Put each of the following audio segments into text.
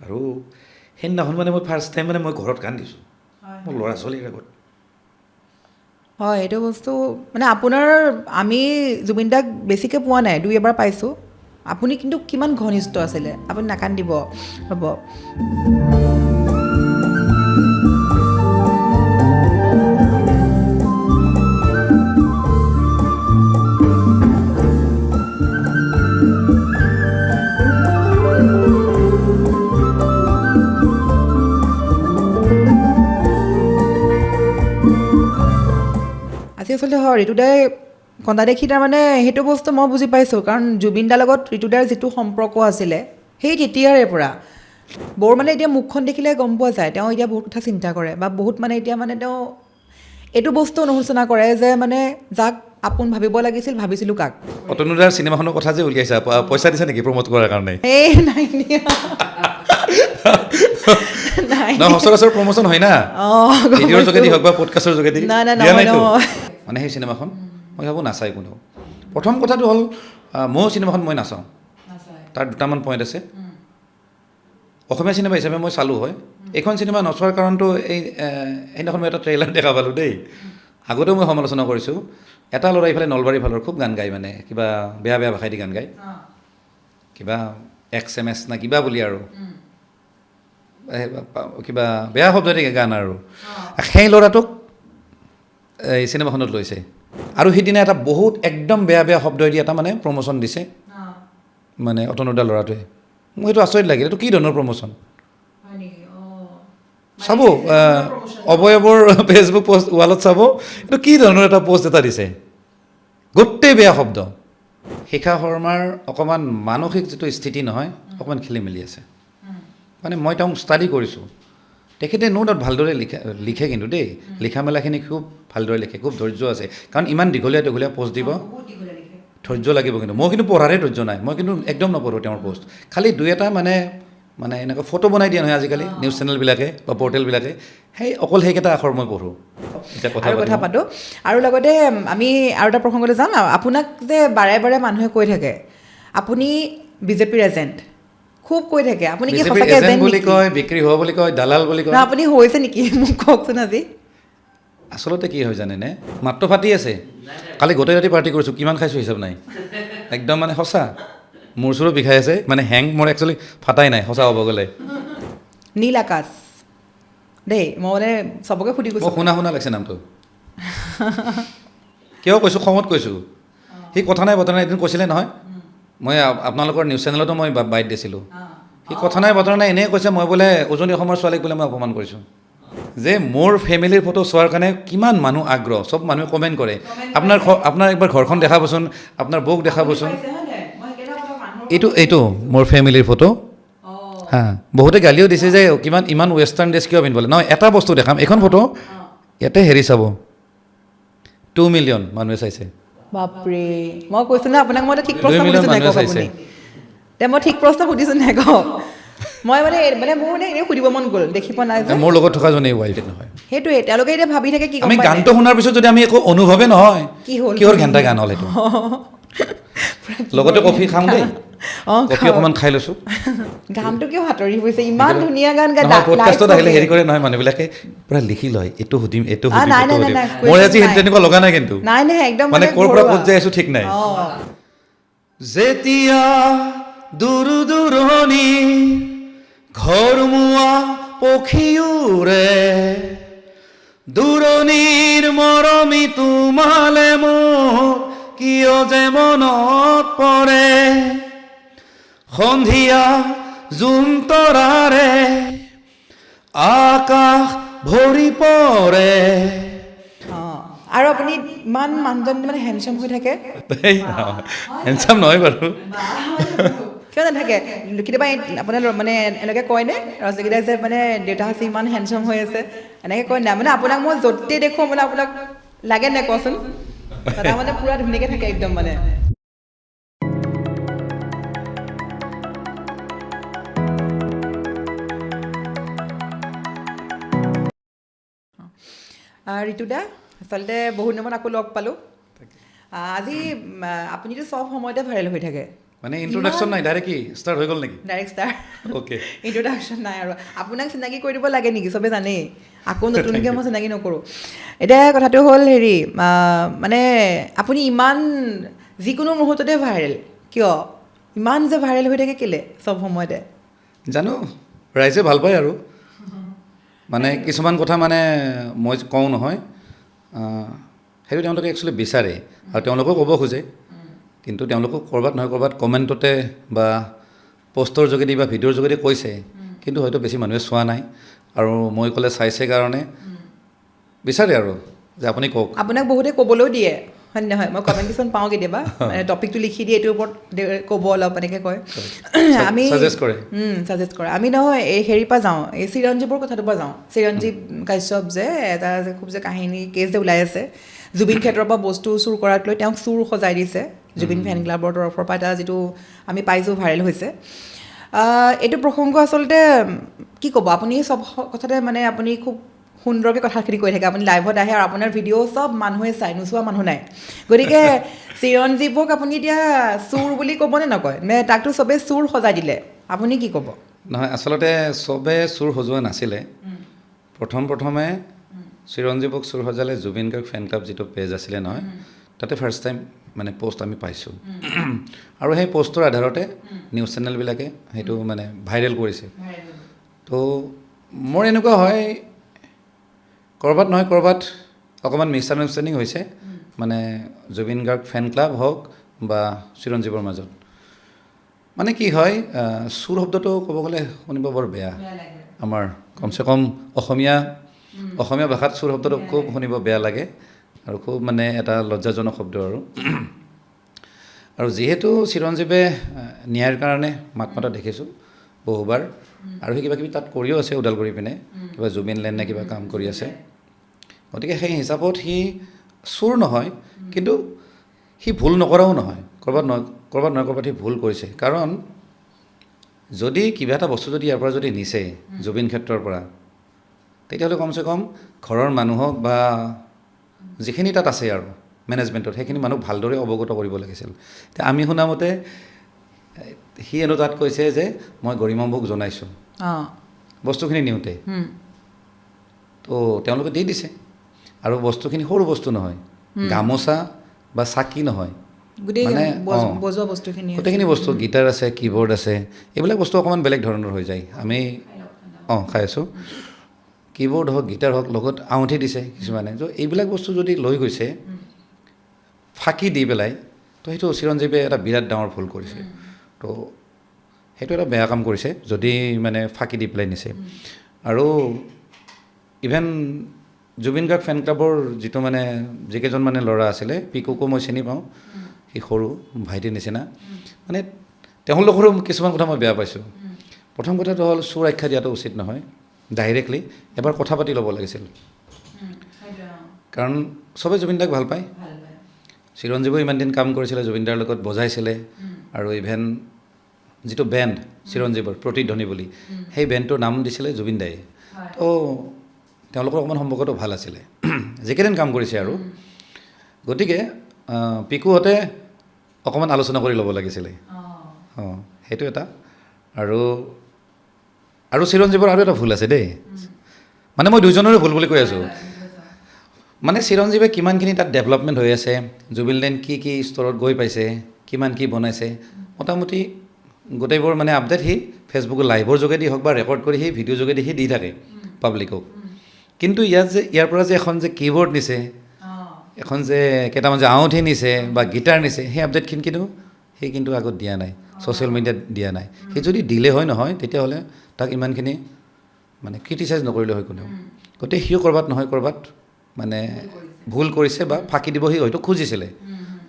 আৰু সেইদিনাখন মানে মই ফাৰ্ষ্ট টাইম মানে মই ঘৰত কান্দিছোঁ মোৰ ল'ৰা ছোৱালীৰ আগত। হয়, এইটো বস্তু মানে আপোনাৰ আমি জুবিন দাক বেছিকৈ পোৱা নাই, দুই এবাৰ পাইছোঁ। আপুনি কিন্তু কিমান ঘনিষ্ঠ আছিলে, আপুনি নাকান্দিব হ'ব। আজি আচলতে হয় ঋতুদাই কন্দা দেখি তাৰমানে সেইটো বস্তু মই বুজি পাইছোঁ, কাৰণ জুবিন দাৰ লগত ঋতুদাৰ যিটো সম্পৰ্ক আছিলে সেই তেতিয়াৰে পৰা বৰ মানে এতিয়া মুখখন দেখিলে গম পোৱা যায় তেওঁ এতিয়া বহুত কথা চিন্তা কৰে, বা বহুত মানে এতিয়া মানে তেওঁ এইটো বস্তু অনুশোচনা কৰে যে মানে যাক আপোন ভাবিব লাগিছিল ভাবিছিলোঁ কাক। অতনুদাৰ চিনেমাখনৰ কথা যে উলিয়াইছা, পইচা দিছে নেকি প্ৰমোট কৰাৰ কাৰণে? এই নাই দিয়া নাই নহয়, সচৰাচৰ প্ৰমোচন হয় না, অঁ ভিডিঅ'ৰ যোগেদি হওক বা পডকাষ্টৰ যোগেদি। নাই নাই দিয়া নহয় নাইতো নহয় মানে সেই চিনেমাখন মই ভাবোঁ নাচাই কোনেও। প্ৰথম কথাটো হ'ল ময়ো চিনেমাখন মই নাচাওঁ, তাৰ দুটামান পইণ্ট আছে। অসমীয়া চিনেমা হিচাপে মই চালোঁ হয়, এইখন চিনেমা নচোৱাৰ কাৰণটো সেইদিনাখন মই এটা ট্ৰেইলাৰ দেখা পালোঁ দেই। আগতেও মই সমালোচনা কৰিছোঁ, এটা ল'ৰা ইফালে নলবাৰীৰ ফালৰ খুব গান গায়, মানে কিবা বেয়া বেয়া ভাষাই দি গান গায়, কিবা XMS না কিবা বুলি আৰু কিবা বেয়া শব্দ দি গান আৰু সেই ল'ৰাটোক এই চিনেমাখনত লৈছে। আৰু সিদিনা এটা বহুত একদম বেয়া বেয়া শব্দ দি এটা মানে প্ৰমোচন দিছে মানে অতনুদা ল'ৰাটোৱে। মোৰ এইটো আচৰিত লাগিল, এইটো কি ধৰণৰ প্ৰমোচন? চাব অৱয়ৱৰ ফেচবুক পোষ্ট ৱালত চাব, এইটো কি ধৰণৰ এটা পোষ্ট এটা দিছে, গোটেই বেয়া শব্দ। শিখা শৰ্মাৰ অকণমান মানসিক যিটো স্থিতি নহয়, অকণমান খেলি মেলি আছে। মানে মই তেওঁক ষ্টাডি কৰিছোঁ, তেখেতে ন' ডাউট ভালদৰে লিখে কিন্তু দেই, লিখা মেলাখিনি খুব ভালদৰে লিখে, খুব ধৈৰ্য আছে, কাৰণ ইমান দীঘলীয়া দীঘলীয়া পোষ্ট দিব, ধৈৰ্য লাগিব কিন্তু। মই কিন্তু পঢ়াৰে ধৈৰ্য নাই, মই কিন্তু একদম নপঢ়োঁ তেওঁৰ পোষ্ট। খালি দুই এটা মানে এনেকুৱা ফটো বনাই দিয়া নহয় আজিকালি নিউজ চেনেলবিলাকে বা পৰ্টেলবিলাকে, সেই অকল সেইকেইটা আখৰ মই পঢ়োঁ। এতিয়া আৰু কথা পাতোঁ। আৰু লগতে আমি আৰু এটা প্ৰসংগলৈ যাম। আপোনাক যে বাৰে বাৰে মানুহে কৈ থাকে আপুনি বিজেপিৰ এজেণ্ট, খুব কৈ থাকে, আপুনি কি বিজেপিৰ সঁচাকৈ এজেণ্ট এজেণ্ট বুলি নেকি? কয়, বিক্ৰী হোৱা বুলি কয়, দালাল বুলি কয়। না আপুনি হৈছে নেকি মোক কওকচোন আজি। আচলতে কি হয় জানেনে, মাতটো ফাটি আছে, কালি গোটেই ৰাতি পাৰ্টি কৰিছোঁ, কিমান খাইছোঁ হিচাপ নাই, একদম মানে সঁচা। মোৰ চোৰো বিষাই আছে, মানে হেং মোৰ একচুৱেলি ফাটাই নাই সঁচা হ'ব গ'লে। নীল আকাশ দেই, মই মানে চবকে সুধি মই কৈছোঁ। শুনা শুনা লাগিছে নামটো। কিয় কৈছোঁ, খঙত কৈছোঁ। সি কথা নাই বতৰা নাই, এদিন কৈছিলে নহয়, মই আপোনালোকৰ নিউজ চেনেলতো মই বাইট দিছিলোঁ। সি কথা নাই বতৰা নাই এনেই কৈছে মই বোলে উজনি অসমৰ ছোৱালীক বোলে মই অপমান কৰিছোঁ। যে মোৰ ফেমিলিৰ ফটো চোৱাৰ কাৰণে কিমান মানুহ আগ্ৰহ, চব মানুহে কমেণ্ট কৰে, আপোনাৰ একবাৰ ঘৰখন দেখাবচোন, আপোনাৰ বৌক দেখাবচোন। এইটো মোৰ ফেমিলিৰ ফটো। হা, বহুতে গালিও দিছে যে ইমান ৱেষ্টাৰ্ণ ড্ৰেছ কিয় পিন্ধিবলৈ। নহয়, এটা বস্তু দেখাম, এইখন ফটো ইয়াতে হেৰি চাব 2 মিলিয়ন মানুহে চাইছে। বাপৰে, মই কৈছোঁ না আপোনাক, মই ঠিক 2 প্ৰশ্ন মিলিয়ন সুধিছোঁ নাই মানুহে কওক চাইছে। আপুনি। তে মই ঠিক প্ৰশ্ন সুধিছোঁ নাই কওক। মই মানে মোৰ মানে এনেই সুধিব মন গ'ল, দেখি পোৱা নাই যে। মোৰ লগত থকা জনী ৱাইফ নহয়। সেইটোৱে, তেওঁলোকে এতিয়া ভাবি থাকে কি গম আমি পায় গানটো শুনাৰ পিছত যদি আমি একো অনুভৱে নহয়, কি হ'ল কিহৰ ঘণ্টা গান হ'ল সেইটো। লগতে কফি খাওঁ দেই, কফি অকণমান খাই লৈছোঁ। গানটো কিয় হাতৰি পৰিছে, ইমান ধুনীয়া গান গায়। নহয়, পডকাষ্টত আহিলে হেৰি কৰে নহয় মানুহবিলাকে, পূৰা লিখি লয়, এইটো সুধিম এইটো সুধিম নাই এইটো নাই সুধিম। নাই, মোৰ আজি তেনেকুৱা লগা নাই কিন্তু, নাই নাই, একদম মানে ক'ৰ পৰা ক'ত যাই আছোঁ ঠিক নাই। অঁ যেতিয়া দূৰ দূৰণি ঘৰমুৱা পখী উৰে, দূৰণিৰ মৰমি তোমালে মোৰ কিয় যে মনত পৰে, সন্ধিয়া জোন তৰাৰে আকাশ ভৰি পৰে। আৰু আপুনি ইমান মানুহজন মানে হেণ্ডচাম হৈ থাকে। হেণ্ডচাম নহয় বাৰু। কিয় নাথাকে, কেতিয়াবা আপোনাৰ মানে এনেকৈ কয়নে ৰজনীগীতাই যে মানে দেউতা হৈছে ইমান হেণ্ডচাম হৈ আছে, এনেকৈ কয় নাই? মানে আপোনাক মই য'তেই দেখোঁ মানে আপোনাক লাগে নাই কচোন, দাদা মানে পূৰা ধুনীয়াকৈ থাকে একদম মানে। ঋতুদা, আচলতে বহুত দিনত আকৌ লগ পালোঁ। আজি আপুনিতো চব সময়তে ভাইৰেল হৈ থাকে, মানে ইন্ট্ৰডাকশ্যন নাই ডাইৰেক্ট কি ষ্টাৰ্ট হৈ গ'ল নেকি ডাইৰেক্ট ষ্টাৰ অ'কে ইন্ট্ৰডাকশ্যন নাই আৰু আপোনাক চিনাকি কৰি দিব লাগে নেকি চবে জানেই আকৌ নতুনকৈ মই চিনাকি নকৰোঁ এতিয়া কথাটো হ'ল হেৰি মানে আপুনি ইমান যিকোনো মুহূৰ্ততে ভাইৰেল কিয় ইমান যে ভাইৰেল হৈ থাকে কেলে চব সময়তে জানো ৰাইজে ভাল পায় আৰু মানে কিছুমান কথা মানে মই কওঁ নহয় সেইটো তেওঁলোকে একচুৱেলি বিচাৰে আৰু তেওঁলোকেও ক'ব খোজে কিন্তু তেওঁলোকক ক'ৰবাত নহয় ক'ৰবাত কমেণ্টতে বা পষ্টৰ যোগেদি বা ভিডিঅ'ৰ যোগেদি কৈছে কিন্তু হয়তো বেছি মানুহে চোৱা নাই আৰু মই ক'লে চাইছে কাৰণে বিচাৰে আৰু যে আপুনি কওক আপোনাক বহুতে ক'বলৈও দিয়ে হয় নহয় মই কমেণ্ট কিছুমান পাওঁ কেতিয়াবা মানে টপিকটো লিখি দিয়ে এইটোৰ ওপৰত ক'ব অলপ এনেকৈ কয় আমি ছাজেষ্ট কৰে ছাজেষ্ট কৰে আমি নহয় এই হেৰিৰ পৰা যাওঁ এই চিৰঞ্জীৱৰ কথাটোৰ পৰা যাওঁ চিৰঞ্জীৱ কাশ্যপ যে এটা যে খুব যে কাহিনী কেছ যে ওলাই আছে জুবিন ক্ষেত্ৰৰ পৰা বস্তু চুৰ কৰাক লৈ তেওঁক চুৰ সজাই দিছে জুবিন ফেন ক্লাবৰ তৰফৰ পৰা এটা যিটো আমি পাইছোঁ ভাইৰেল হৈছে এইটো প্ৰসংগ আচলতে কি ক'ব আপুনি চব কথাতে মানে আপুনি খুব সুন্দৰকৈ কথাখিনি কৈ থাকে আপুনি লাইভত আহে আৰু আপোনাৰ ভিডিঅ' চব মানুহে চাই নোচোৱা মানুহ নাই গতিকে চিৰঞ্জীৱক আপুনি এতিয়া চুৰ বুলি ক'বনে নকয় নে তাকতো চবেই চুৰ সজাই দিলে আপুনি কি ক'ব নহয় আচলতে চবে চুৰ সজোৱা নাছিলে প্ৰথমে চিৰঞ্জীৱক চুৰ সজালে জুবিন গাৰ্গ ফেন ক্লাব যিটো পেজ আছিলে নহয় তাতে ফাৰ্ষ্ট টাইম মানে পষ্ট আমি পাইছোঁ আৰু সেই পষ্টৰ আধাৰতে নিউজ চেনেলবিলাকে সেইটো মানে ভাইৰেল কৰিছে তো মোৰ এনেকুৱা হয় ক'ৰবাত নহয় ক'ৰবাত অকণমান মিছআণ্ডাৰষ্টেণ্ডিং হৈছে মানে জুবিন গাৰ্গ ফেন ক্লাব হওক বা চিৰঞ্জীৱৰ মাজত মানে কি হয় চুৰ শব্দটো ক'ব গ'লে শুনিব বৰ বেয়া আমাৰ কমচে কম অসমীয়া ভাষাত চুৰ শব্দটো খুব শুনিব বেয়া লাগে আৰু খুব মানে এটা লজ্জাজনক শব্দ আৰু যিহেতু চিৰঞ্জীৱে ন্যায়ৰ কাৰণে মাত মাতা দেখিছোঁ বহুবাৰ আৰু সি কিবা কিবি তাত কৰিও আছে ওদালগুৰি পিনে কিবা জুবিন লেণ্ড নে কিবা কাম কৰি আছে গতিকে সেই হিচাপত সি চুৰ নহয় কিন্তু সি ভুল নকৰাও নহয় ক'ৰবাত নহয় ক'ৰবাত সি ভুল কৰিছে কাৰণ যদি কিবা এটা বস্তু যদি ইয়াৰ পৰা যদি নিছে জুবিন ক্ষেত্ৰৰ পৰা তেতিয়াহ'লে কমচে কম ঘৰৰ মানুহক বা যিখিনি তাত আছে আৰু মেনেজমেণ্টত সেইখিনি মানুহক ভালদৰে অৱগত কৰিব লাগিছিল এতিয়া আমি শুনামতে সি এনো তাত কৈছে যে মই গৰিমাবুক জনাইছোঁ বস্তুখিনি নিওঁতে তো তেওঁলোকে দি দিছে আৰু বস্তুখিনি সৰু বস্তু নহয় গামোচা বা চাকি নহয় মানে গোটেইখিনি বস্তু গীটাৰ আছে কীবৰ্ড আছে এইবিলাক বস্তু অকণমান বেলেগ ধৰণৰ হৈ যায় আমি খাই আছোঁ কীবৰ্ড হওক গীটাৰ হওক লগত আঙুঠি দিছে কিছুমানে তো এইবিলাক বস্তু যদি লৈ গৈছে ফাঁকি দি পেলাই তো সেইটো চিৰঞ্জীৱে এটা বিৰাট ডাঙৰ ভুল কৰিছে তো সেইটো এটা বেয়া কাম কৰিছে যদি মানে ফাঁকি দি পেলাই নিছে আৰু ইভেন জুবিন গাৰ্গ ফেন ক্লাবৰ যিটো মানে যিকেইজন মানে ল'ৰা আছিলে পিকুকো মই চিনি পাওঁ সি সৰু ভাইটিৰ নিচিনা মানে তেওঁলোকৰো কিছুমান কথা মই বেয়া পাইছোঁ প্ৰথম কথাটো হ'ল চুৰ আখ্যা দিয়াটো উচিত নহয় ডাইৰেক্টলি এবাৰ কথা পাতি ল'ব লাগিছিল কাৰণ চবেই জুবিন দাক ভাল পায় চিৰঞ্জীৱো ইমান দিন কাম কৰিছিলে জুবিন দাৰ লগত বজাইছিলে আৰু ইভেন যিটো বেণ্ড চিৰঞ্জীৱৰ প্ৰতিধ্বনি বুলি সেই বেণ্ডটোৰ নাম দিছিলে জুবিন দায়ে তো তেওঁলোকৰ অকণমান সম্পৰ্কটো ভাল আছিলে যিকেইদিন কাম কৰিছে আৰু গতিকে পিকুহঁতে অকণমান আলোচনা কৰি ল'ব লাগিছিলে সেইটো এটা আৰু চিৰঞ্জীৱৰ আৰু এটা ভুল আছে দেই মানে মই দুইজনৰে ভুল বুলি কৈ আছোঁ মানে চিৰঞ্জীৱে কিমানখিনি তাত ডেভেলপমেণ্ট হৈ আছে জুবিন লেণ্ড কি স্তৰত গৈ পাইছে কিমান কি বনাইছে মোটামুটি গোটেইবোৰ মানে আপডেট সি ফেচবুকৰ লাইভৰ যোগেদি হওক বা ৰেকৰ্ড কৰি সি ভিডিঅ' যোগেদি সি দি থাকে পাব্লিকক কিন্তু ইয়াৰ পৰা যে এখন যে কীবৰ্ড নিছে এখন যে কেইটামান যে আঙুঠি নিছে বা গীটাৰ নিছে সেই আপডেটখিনি কিন্তু আগত দিয়া নাই ছ'চিয়েল মিডিয়াত দিয়া নাই সি যদি দিলে হয় নহয় তেতিয়াহ'লে তাক ইমানখিনি মানে ক্ৰিটিচাইজ নকৰিলে হয় কোনেও গতিকে সিও ক'ৰবাত নহয় ক'ৰবাত মানে ভুল কৰিছে বা ফাঁকি দিব সি হয়তো খুজিছিলে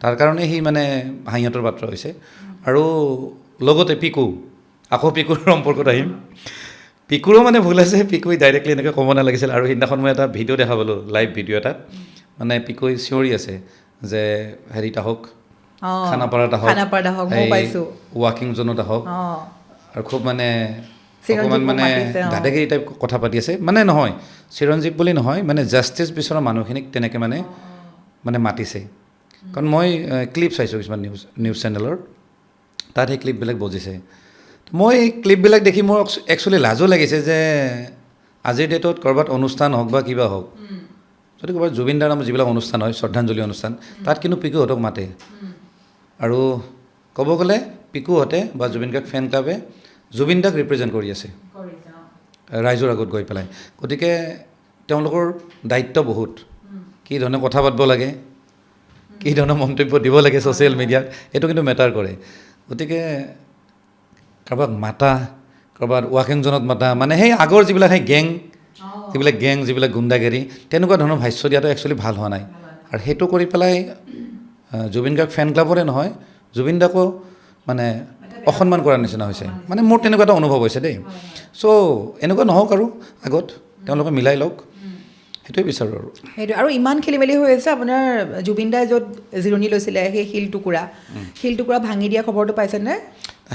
তাৰ কাৰণে সি মানে হাঁহিয়াতৰ পাত্ৰ হৈছে আৰু লগতে আকৌ পিকুৰ সম্পৰ্কত আহিম পিকুৰো মানে ভুল আছে পিকুই ডাইৰেক্টলি এনেকৈ ক'ব নালাগিছিল আৰু সেইদিনাখন মই এটা ভিডিঅ' দেখা পালোঁ লাইভ ভিডিঅ' এটাত মানে পিকুই চিঞৰি আছে যে হেৰিত আহক খানাপাৰাত আহক ৱাকিং জ'নত আহক আৰু খুব মানে অকণমান মানে দাদাগিৰি টাইপ কথা পাতি আছে মানে নহয় চিৰঞ্জীৱ বুলি নহয় মানে জাষ্টিছ বিচৰা মানুহখিনিক তেনেকৈ মানে মাতিছে কাৰণ মই ক্লিপ চাইছোঁ কিছুমান নিউজ চেনেলৰ তাত সেই ক্লিপবিলাক বজিছে মই ক্লিপবিলাক দেখি মোৰ একচুৱেলি লাজো লাগিছে যে আজিৰ ডেটত ক'ৰবাত অনুষ্ঠান হওক বা কিবা হওক যদি ক'ৰবাত জুবিন দাৰ নামত যিবিলাক অনুষ্ঠান হয় শ্ৰদ্ধাঞ্জলি অনুষ্ঠান তাত কিন্তু পিকুহঁতক মাতে আৰু ক'ব গ'লে পিকুহঁতে বা জুবিন গাৰ্গ ফেন ক্লাবে জুবিন দাক ৰিপ্ৰেজেণ্ট কৰি আছে ৰাইজৰ আগত গৈ পেলাই গতিকে তেওঁলোকৰ দায়িত্ব বহুত কি ধৰণে কথা পাতিব লাগে কি ধৰণৰ মন্তব্য দিব লাগে ছ'চিয়েল মিডিয়াত সেইটো কিন্তু মেটাৰ কৰে গতিকে কাৰোবাক মাতা কাৰোবাত ৱাকিং জোনত মাতা মানে সেই আগৰ যিবিলাক সেই গেং যিবিলাক গুণ্ডাগিৰি তেনেকুৱা ধৰণৰ ভাষ্য দিয়াটো একচুৱেলি ভাল হোৱা নাই আৰু সেইটো কৰি পেলাই জুবিন গাৰ্গ ফেন ক্লাবৰে নহয় জুবিন দাকো মানে অসন্মান কৰাৰ নিচিনা হৈছে মানে মোৰ তেনেকুৱা এটা অনুভৱ হৈছে দেই চ' এনেকুৱা নহওক আৰু আগত তেওঁলোকে মিলাই লওক সেইটোৱে বিচাৰোঁ আৰু সেইটো আৰু ইমান খেলি মেলি হৈ আছে আপোনাৰ জুবিন দাই য'ত জিৰণি লৈছিলে সেই শিল টুকুৰা ভাঙি দিয়া খবৰটো পাইছেনে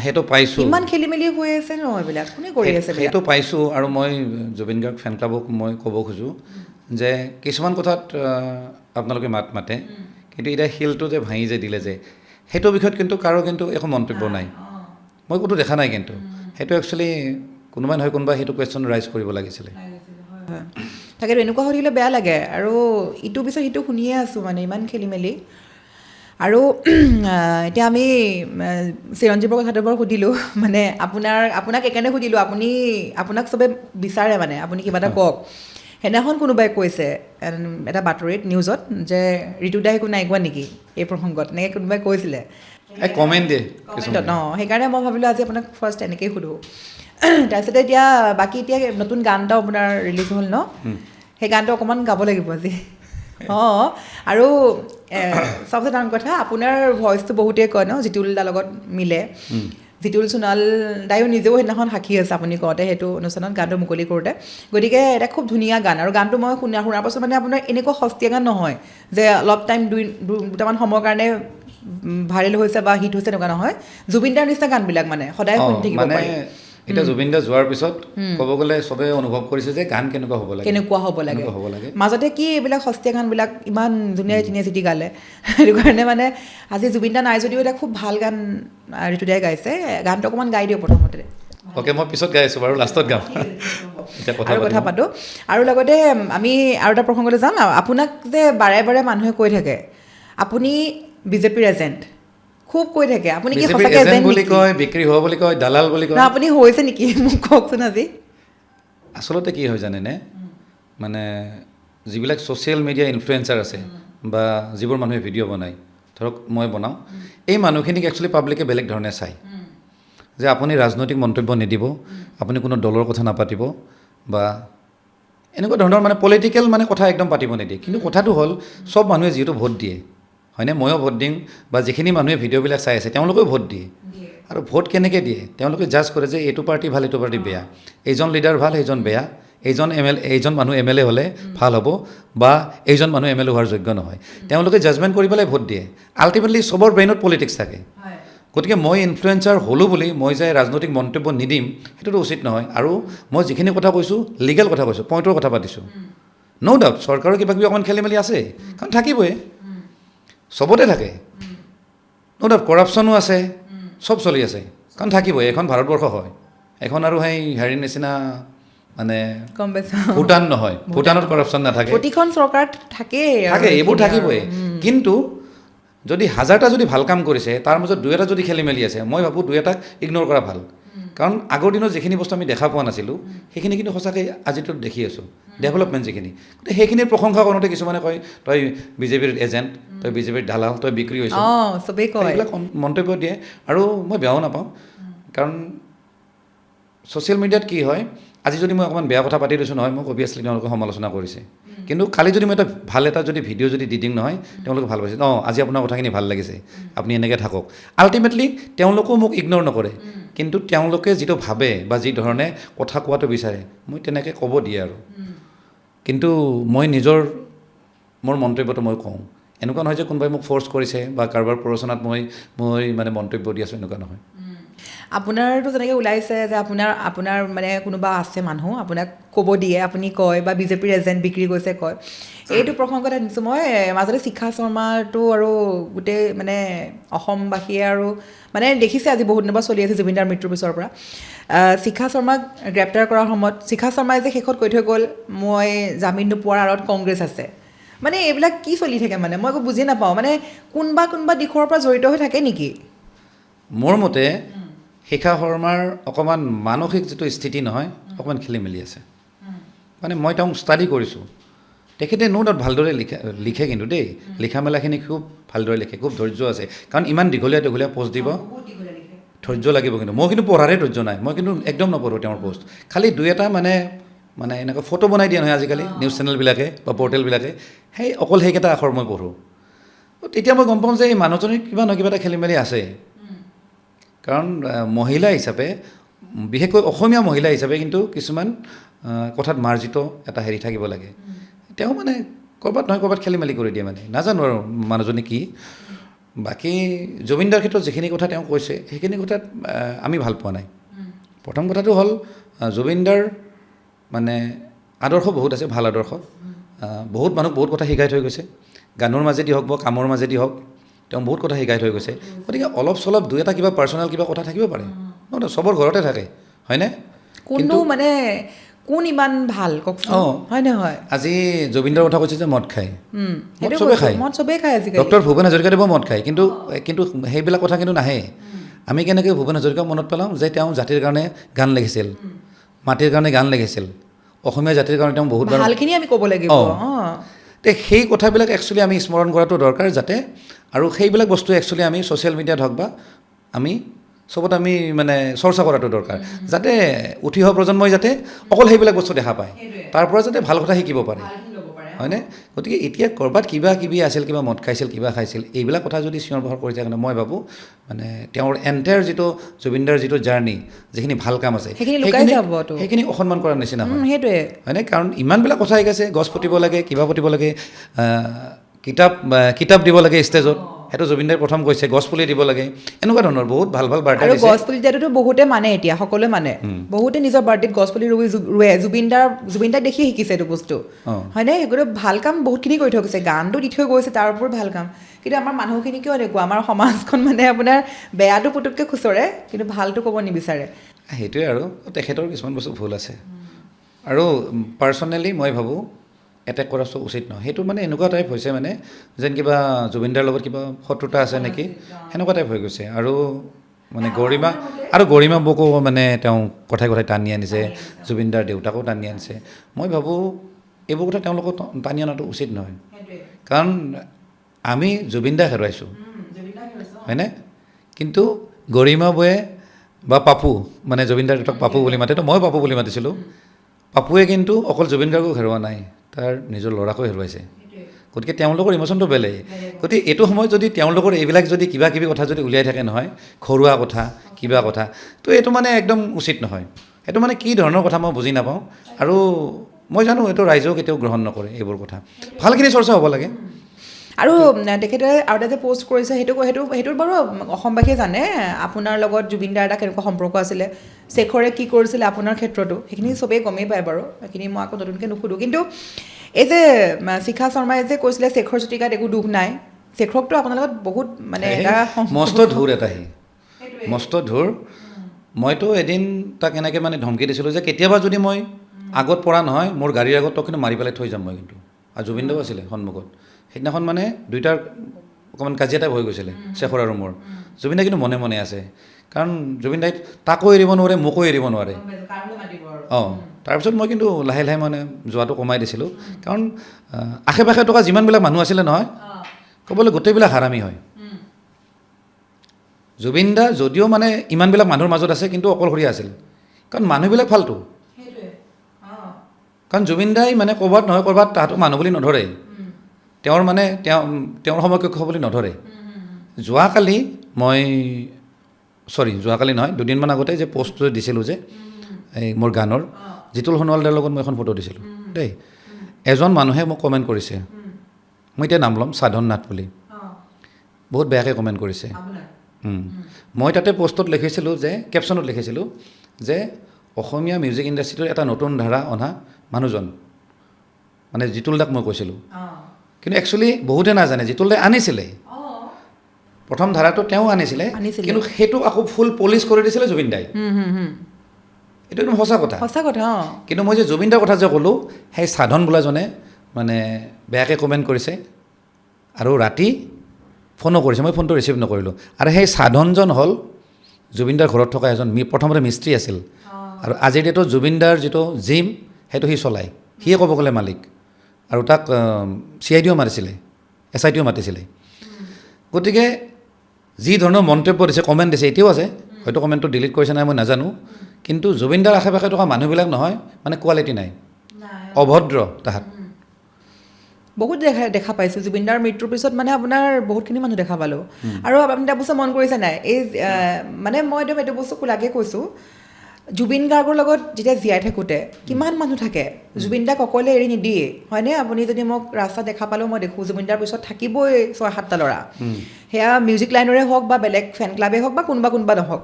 সেইটো পাইছোঁ ইমান খেলি মেলি হৈ আছে ন এইবিলাক কোনে কৰি আছে সেইটো পাইছোঁ আৰু মই জুবিন গাৰ্গ ফেন ক্লাবক মই ক'ব খোজোঁ যে কিছুমান কথাত আপোনালোকে মাত মাতে কিন্তু এতিয়া শিলটো যে ভাঙি যে দিলে যে সেইটো বিষয়ত কিন্তু কাৰো কিন্তু একো মন্তব্য নাই মই ক'তো দেখা নাই কিন্তু সেইটো একচুৱেলি কোনোবাই নহয় কোনোবাই সেইটো কুৱেশ্যন ৰাইজ কৰিব লাগিছিলে তাকেতো এনেকুৱা হৈ থাকিলে বেয়া লাগে আৰু ইটো পিছত সিটো শুনিয়ে আছোঁ মানে ইমান খেলি মেলি আৰু এতিয়া আমি চিৰঞ্জীৱৰ কথাটো বাৰু সুধিলোঁ মানে আপোনাক এইকাৰণে সুধিলোঁ আপোনাক চবে বিচাৰে মানে আপুনি কিবা এটা কওক সেইদিনাখন কোনোবাই কৈছে এটা বাতৰিত নিউজত যে ঋতুদাই একো নাই কোৱা নেকি এই প্ৰসংগত এনেকৈ কোনোবাই কৈছিলে কমেণ্ট দিয়ে সেইকাৰণে মই ভাবিলোঁ আজি আপোনাক ফাৰ্ষ্ট এনেকৈয়ে সোধোঁ তাৰপিছতে এতিয়া বাকী এতিয়া নতুন গান এটাও আপোনাৰ ৰিলিজ হ'ল ন সেই গানটো অকণমান গাব লাগিব আজি অঁ আৰু চবচে ডাঙৰ কথা আপোনাৰ ভইচটো বহুতেই কয় ন জিতুল দাৰ লগত মিলে জিতুল সোণাল দায়ো নিজেও সেইদিনাখন সাক্ষী আছে আপুনি কওঁতে সেইটো অনুষ্ঠানত গানটো মুকলি কৰোঁতে গতিকে এটা খুব ধুনীয়া গান আৰু গানটো মই শুনাৰ পাছত মানে আপোনাৰ এনেকুৱা সস্তীয়া গান নহয় যে অলপ টাইম দুটামান সময়ৰ কাৰণে ভাইৰেল হৈছে বা হিট হৈছে এনেকুৱা নহয় জুবিন দাৰ নিচিনা গানবিলাক মানে সদায় শুনি থাকিব পাৰি এতিয়া জুবিন দা যোৱাৰ পিছত ক'ব গ'লে চবেই অনুভৱ কৰিছে যে গান কেনেকুৱা হ'ব লাগে মাজতে কি এইবিলাক সস্তীয়া গানবিলাক ইমান ধুনীয়া চিটি গালে সেইটো কাৰণে মানে আজি জুবিন দা নাই যদিও এটা খুব ভাল গান ঋতুদাই গাইছে গানটো অকণমান গাই দিওঁ প্ৰথমতে অ'কে মই পিছত গাই আছোঁ বাৰু লাষ্টত গাম আৰু কথা পাতোঁ আৰু লগতে আমি আৰু এটা প্ৰসংগলৈ যাম আপোনাক যে বাৰে বাৰে মানুহে কৈ থাকে আপুনি বিজেপিৰ এজেণ্ট খুব কৈ থাকে আপুনি কি সঁচাকৈ এজেণ্ট বুলি কয় বিক্ৰী হোৱা বুলি কয় দালাল বুলি কয় আপুনি হৈছে নেকি মোক কওকচোন আজি আচলতে কি হয় জানেনে মানে যিবিলাক ছ'চিয়েল মিডিয়া ইনফ্লুৱেঞ্চাৰ আছে বা যিবোৰ মানুহে ভিডিঅ' বনায় ধৰক মই বনাওঁ এই মানুহখিনিক একচুৱেলি পাব্লিকে বেলেগ ধৰণে চায় যে আপুনি ৰাজনৈতিক মন্তব্য নিদিব আপুনি কোনো দলৰ কথা নাপাতিব বা এনেকুৱা ধৰণৰ মানে পলিটিকেল মানে কথা একদম পাতিব নিদিয়ে কিন্তু কথাটো হ'ল চব মানুহে যিহেতু ভোট দিয়ে হয়নে ময়ো ভোট দিম বা যিখিনি মানুহে ভিডিঅ'বিলাক চাই আছে তেওঁলোকেও ভোট দিয়ে আৰু ভোট কেনেকৈ দিয়ে তেওঁলোকে জাজ কৰে যে এইটো পাৰ্টি ভাল এইটো পাৰ্টি বেয়া এইজন লিডাৰ ভাল এইজন বেয়া এইজন মানুহ MLA হ'লে ভাল হ'ব বা এইজন মানুহ MLA হোৱাৰ যোগ্য নহয় তেওঁলোকে জাজমেণ্ট কৰি পেলাই ভোট দিয়ে আল্টিমেটলি চবৰ ব্ৰেইনত পলিটিক্স থাকে গতিকে মই ইনফ্লুৱেঞ্চাৰ হ'লোঁ বুলি মই যে ৰাজনৈতিক মন্তব্য নিদিম সেইটোতো উচিত নহয় আৰু মই যিখিনি কথা কৈছোঁ লিগেল কথা কৈছোঁ পইণ্টৰ কথা পাতিছোঁ ন' ডাউট চৰকাৰৰ কিবা কিবি অকণমান খেলি মেলি আছে কাৰণ থাকিবই চবতে থাকে ন' ডাউট কৰাপশ্যনো আছে চব চলি আছে কাৰণ থাকিবই এখন ভাৰতবৰ্ষ হয় এখন আৰু সেই হেৰিৰ নিচিনা মানে ভূটান নহয় ভূটানত কৰাপশ্যন নাথাকে প্ৰতিখন চৰকাৰ থাকে এইবোৰ থাকিবই কিন্তু যদি হাজাৰটা যদি ভাল কাম কৰিছে তাৰ মাজত দুই এটা যদি খেলি মেলি আছে মই ভাবোঁ দুই এটাক ইগন'ৰ কৰা ভাল কাৰণ আগৰ দিনত যিখিনি বস্তু আমি দেখা পোৱা নাছিলোঁ সেইখিনি কিন্তু সঁচাকৈ আজিতো দেখি আছোঁ ডেভেলপমেণ্ট যিখিনি গতিকে সেইখিনিৰ প্ৰশংসা কৰোঁতে কিছুমানে কয় তই বিজেপিৰ এজেণ্ট তই বিজেপিৰ দালাল তই বিক্ৰী হৈছ এইবিলাক মন্তব্য দিয়ে আৰু মই বেয়াও নাপাওঁ কাৰণ ছ'চিয়েল মিডিয়াত কি হয় আজি যদি মই অকণমান বেয়া কথা পাতি দিছোঁ নহয় মোক অভিয়াছলি তেওঁলোকে সমালোচনা কৰিছে কিন্তু কালি যদি মই এটা ভাল এটা যদি ভিডিঅ' যদি দি দিম নহয় তেওঁলোকে ভাল পাইছে আজি আপোনাৰ কথাখিনি ভাল লাগিছে আপুনি এনেকৈ থাকক আল্টিমেটলি তেওঁলোকেও মোক ইগন'ৰ নকৰে কিন্তু তেওঁলোকে যিটো ভাবে বা যি ধৰণে কথা কোৱাটো বিচাৰে মই তেনেকৈ ক'ব দিয়ে আৰু কিন্তু মই মোৰ মন্তব্যটো মই কওঁ এনেকুৱা নহয় যে কোনোবাই মোক ফ'ৰ্চ কৰিছে বা কাৰোবাৰ প্ৰৰোচনাত মই মানে মন্তব্য দি আছোঁ এনেকুৱা নহয় আপোনাৰতো যেনেকৈ ওলাইছে যে আপোনাৰ মানে কোনোবা আছে মানুহ আপোনাক ক'ব দিয়ে, আপুনি কয় বা বিজেপিৰ এজেণ্ট বিক্ৰী গৈছে কয়। এইটো প্ৰসংগত আনিছোঁ মই মাজতে শিখা শৰ্মাটো আৰু গোটেই মানে অসমবাসীয়ে আৰু মানে দেখিছে আজি বহুত দিনৰ পৰা চলি আছে জুবিনদাৰ মৃত্যুৰ পিছৰ পৰা। শিখা শৰ্মাক গ্ৰেপ্তাৰ কৰাৰ সময়ত শিখা শৰ্মাই যে শেষত কৈ থৈ গ'ল মই জামিন নোপোৱাৰ আঁৰত কংগ্ৰেছ আছে। মানে এইবিলাক কি চলি থাকে মানে মই একো বুজি নাপাওঁ। মানে কোনোবা দিশৰ পৰা জড়িত হৈ থাকে নেকি? মোৰ মতে শিখা শৰ্মাৰ অকণমান মানসিক যিটো স্থিতি নহয় অকণমান খেলি মেলি আছে। মানে মই তেওঁক ষ্টাডি কৰিছোঁ, তেখেতে নো ডাউট ভালদৰে লিখে কিন্তু দেই, লিখা মেলাখিনি খুব ভালদৰে লিখে, খুব ধৈৰ্য আছে। কাৰণ ইমান দীঘলীয়া পোষ্ট দিব ধৈৰ্য লাগিব, কিন্তু মই কিন্তু পঢ়াৰে ধৈৰ্য নাই, মই কিন্তু একদম নপঢ়োঁ তেওঁৰ পোষ্ট। খালি দুই এটা মানে এনেকুৱা ফটো বনাই দিয়ে নহয় আজিকালি নিউজ চেনেলবিলাকে বা পৰ্টেলবিলাকে, অকল সেইকেইটা আখৰ মই পঢ়োঁ। তেতিয়া মই গম পাওঁ যে এই মানুহজনীৰ কিবা নহয় কিবা এটা খেলি মেলি আছে। কাৰণ মহিলা হিচাপে, বিশেষকৈ অসমীয়া মহিলা হিচাপে কিন্তু কিছুমান কথাত মাৰ্জিত এটা হেৰি থাকিব লাগে। তেওঁ মানে ক'ৰবাত নহয় ক'ৰবাত খেলি মেলি কৰি দিয়ে, মানে নাজানো আৰু মানুহজনী কি। বাকী জুবিনদাৰ ক্ষেত্ৰত যিখিনি কথা তেওঁ কৈছে সেইখিনি কথাত আমি ভাল পোৱা নাই। প্ৰথম কথাটো হ'ল জুবিনদাৰ মানে আদৰ্শ বহুত আছে, ভাল আদৰ্শ। বহুত মানুহক বহুত কথা শিকাই থৈ গৈছে, গানৰ মাজেদি হওক বা কামৰ মাজেদি হওক তেওঁ বহুত কথা শিকাই থৈ গৈছে। গতিকে অলপ চলপ দুই এটা কিবা পাৰ্চনেল কিবা কথা থাকিব পাৰে, চবৰ ঘৰতে থাকে, হয়নে? কোনো মানে কোন ইমান ভাল কওকচোন, হয় নহয়? আজি জুবিনদাৰ কথা কৈছে যে মদ খায়, মদ চবেই খায় আজিকালি। ডক্টৰ ভূপেন হাজৰিকাদেৱেও মদ খায়, কিন্তু সেইবিলাক কথা কিন্তু নাহে। আমি কেনেকৈ ভূপেন হাজৰিকাক মনত পেলাওঁ যে তেওঁ জাতিৰ কাৰণে গান লিখিছিল, মাটিৰ কাৰণে গান লিখিছিল, অসমীয়া জাতিৰ কাৰণে তেওঁ বহুত ভালখিনি আমি ক'ব লাগিব। সেই কথাবিলাক একচুৱেলি আমি স্মৰণ কৰাটো দৰকাৰ, যাতে আৰু সেইবিলাক বস্তু একচুৱেলি আমি ছ'চিয়েল মিডিয়াত হওক বা আমি চবত আমি মানে চৰ্চা কৰাটো দৰকাৰ, যাতে উঠি অহা প্ৰজন্মই যাতে অকল সেইবিলাক বস্তু দেখা পায়, তাৰ পৰা যাতে ভাল কথা শিকিব পাৰে, হয়নে? গতিকে এতিয়া ক'ৰবাত কিবা কিবি আছিল, কিবা মদ খাইছিল, কিবা খাইছিল, এইবিলাক কথা যদি চিঞৰ বাখৰ কৰি থাকে, মই ভাবোঁ মানে তেওঁৰ এণ্টায়াৰ যিটো জুবিনদাৰ যিটো জাৰ্ণি, যিখিনি ভাল কাম আছে সেইখিনি অসন্মান কৰাৰ নিচিনা হয়, হয়নে? কাৰণ ইমানবিলাক কথা শিকাইছে, গছ পুতিব লাগে, কিবা পুতিব লাগে, কিতাপ দিব লাগে ষ্টেজত, সেইটো জুবিনদাই প্ৰথম কৈছে, গছ পুলি দিব লাগে, এনেকুৱা ধৰণৰ বহুত ভাল ভাল বাৰ্তা দিছে। গছ পুলি দিয়াটোতো বহুতে মানে, এতিয়া সকলোৱে মানে, বহুতে নিজৰ বাৰ্থডেত গছ পুলি ৰুৱে, জুবিনদাক দেখি শিকিছে এইটো বস্তু, হয়নে? সেইগুলো ভাল কাম বহুতখিনি কৰি থৈ গৈছে, গানটো দি থৈ গৈছে, তাৰ ওপৰত ভাল কাম। কিন্তু আমাৰ মানুহখিনি কিয় এনেকুৱা, আমাৰ সমাজখন মানে আপোনাৰ বেয়াটো পুতুককৈ খুচৰে, কিন্তু ভালটো ক'ব নিবিচাৰে। সেইটোৱে আৰু তেখেতৰ কিছুমান বস্তু ভুল আছে, আৰু পাৰ্চনেলি মই ভাবোঁ এটেক কৰাটো উচিত নহয়। সেইটো মানে এনেকুৱা টাইপ হৈছে মানে যেন কিবা জুবিনদাৰ লগত কিবা শত্ৰুতা আছে নেকি, সেনেকুৱা টাইপ হৈ গৈছে। আৰু মানে গৰিমা বৌকো মানে তেওঁ কথাই টানি আনিছে, জুবিনদাৰ দেউতাকো টানি আনিছে। মই ভাবোঁ এইবোৰ কথা তেওঁলোকক টানি অনাটো উচিত নহয়, কাৰণ আমি জুবিনদাক হেৰুৱাইছোঁ, হয়নে? কিন্তু গৰিমা বৌয়ে বা পাপু, মানে জুবিনদাৰ দেউতাক পাপু বুলি মাতে, তো মই পাপু বুলি মাতিছিলোঁ, পাপুৱে কিন্তু অকল জুবিন গাৰ্গক হেৰুওৱা নাই, তাৰ নিজৰ ল'ৰাকো হেৰুৱাইছে। গতিকে তেওঁলোকৰ ইম'চনটো বেলেগ। গতিকে এইটো সময়ত যদি তেওঁলোকৰ এইবিলাক যদি কিবা কিবি কথা যদি উলিয়াই থাকে নহয়, ঘৰুৱা কথা কিবা কথা, তো এইটো মানে একদম উচিত নহয়। এইটো মানে কি ধৰণৰ কথা মই বুজি নাপাওঁ, আৰু মই জানো এইটো ৰাইজেও কেতিয়াও গ্ৰহণ নকৰে এইবোৰ কথা, ভালখিনি চৰ্চা হ'ব লাগে। আৰু তেখেতে আৰু এটা যে পষ্ট কৰিছে, সেইটো বাৰু অসমবাসীয়ে জানে আপোনাৰ লগত জুবিনদাৰ এটা কেনেকুৱা সম্পৰ্ক আছিলে, শেখৰে কি কৰিছিলে আপোনাৰ ক্ষেত্ৰতো, সেইখিনি চবেই গমেই পায় বাৰু, সেইখিনি মই আকৌ নতুনকৈ নুসুধোঁ। কিন্তু এই যে শিখা শৰ্মাই যে কৈছিলে শেখৰ জ্যোতি গাত একো দুখ নাই, শেখৰকতো আপোনাৰ লগত বহুত মানে এটা মস্ত ধুৰ এটা, মস্ত ধুৰ। মইতো এদিন তাক এনেকৈ মানে ধমকি দিছিলোঁ যে কেতিয়াবা যদি মই আগত পৰা নহয়, মোৰ গাড়ীৰ আগত তক কিন্তু মাৰি পেলাই থৈ যাম মই কিন্তু। আৰু জুবিনদাও আছিলে সন্মুখত, সেইদিনাখন মানে দুইটাৰ অকণমান কাজিয়া টাইপ হৈ গৈছিলে, শেখৰ আৰু মোৰ। জুবিনদাই কিন্তু মনে মনে আছে, কাৰণ জুবিনদাই তাকো এৰিব নোৱাৰে, মোকো এৰিব নোৱাৰে। তাৰপিছত মই কিন্তু লাহে লাহে মানে যোৱাটো কমাই দিছিলোঁ, কাৰণ আশে পাশে থকা যিমানবিলাক মানুহ আছিলে নহয়, ক'বলৈ গোটেইবিলাক হাৰামি হয়। জুবিনদা যদিও মানে ইমানবিলাক মানুহৰ মাজত আছে, কিন্তু অকলশৰীয়া আছিল, কাৰণ মানুহবিলাক ফাল্টু। কাৰণ জুবিনদাই মানে ক'ৰবাত নহয় ক'ৰবাত তাহাঁতক মানুহ বুলি নধৰে, তেওঁৰ মানে তেওঁৰ সমকক্ষ বুলি নধৰে। যোৱাকালি নহয়, দুদিনমান আগতে যে পষ্টটো দিছিলোঁ যে এই মোৰ গানৰ, জিতুল সোণোৱালদাৰ লগত মই এখন ফটো দিছিলোঁ দেই, এজন মানুহে মোক কমেণ্ট কৰিছে, মই এতিয়া নাম ল'ম, সাধন নাথ বুলি, বহুত বেয়াকৈ কমেণ্ট কৰিছে। মই তাতে পষ্টত লিখিছিলোঁ যে কেপশ্যনত লিখিছিলোঁ যে অসমীয়া মিউজিক ইণ্ডাষ্ট্ৰিটোৰ এটা নতুন ধাৰা অনা মানুহজন মানে জিতুল দাক মই কৈছিলোঁ কিন্তু একচুৱেলি বহুতে নাজানে জিতুল দাই আনিছিলে প্ৰথম ধাৰাটো তেওঁ আনিছিলে কিন্তু সেইটো আকৌ ফুল পলিচ কৰি দিছিলে জুবিন দাই এইটো একদম সঁচা কথা কিন্তু মই যে জুবিন দাৰ কথা যে ক'লোঁ সেই সাধন বোলাজনে মানে বেয়াকৈ কমেণ্ট কৰিছে আৰু ৰাতি ফোনো কৰিছে মই ফোনটো ৰিচিভ নকৰিলোঁ আৰু সেই সাধনজন হ'ল জুবিন দাৰ ঘৰত থকা এজন প্ৰথমতে মিস্ত্ৰী আছিল আৰু আজিৰ ডেটত জুবিন দাৰ যিটো জিম সেইটো সি চলায় সিয়ে ক'ব গ'লে মালিক আৰু তাক CIDও মাতিছিলে SITও মাতিছিলে গতিকে যি ধৰণৰ মন্তব্য দিছে কমেণ্ট দিছে এতিয়াও আছে হয়তো কমেণ্টটো ডিলিট কৰিছে নাই মই নাজানো কিন্তু জুবিন দাৰ আশে পাশে থকা মানুহবিলাক নহয় মানে কোৱালিটি নাই অভদ্ৰ তাহাঁত বহুত দেখা পাইছোঁ জুবিনদাৰ মৃত্যুৰ পিছত মানে আপোনাৰ বহুতখিনি মানুহ দেখা পালোঁ আৰু আপুনি এটা বস্তু মন কৰিছে নাই এই মানে মই একদম এইটো বস্তু খোলাকৈ কৈছোঁ জুবিন গাৰ্গৰ লগত যেতিয়া জীয়াই থাকোঁতে কিমান মানুহ থাকে জুবিন দাক অকলে এৰি নিদিয়ে হয়নে আপুনি যদি মোক ৰাস্তাত দেখা পালেও মই দেখোঁ জুবিন দাৰ পিছত থাকিবই 6-7টা ল'ৰা সেয়া মিউজিক লাইনৰে হওক বা বেলেগ ফেন ক্লাবেই হওক বা কোনোবা নহওক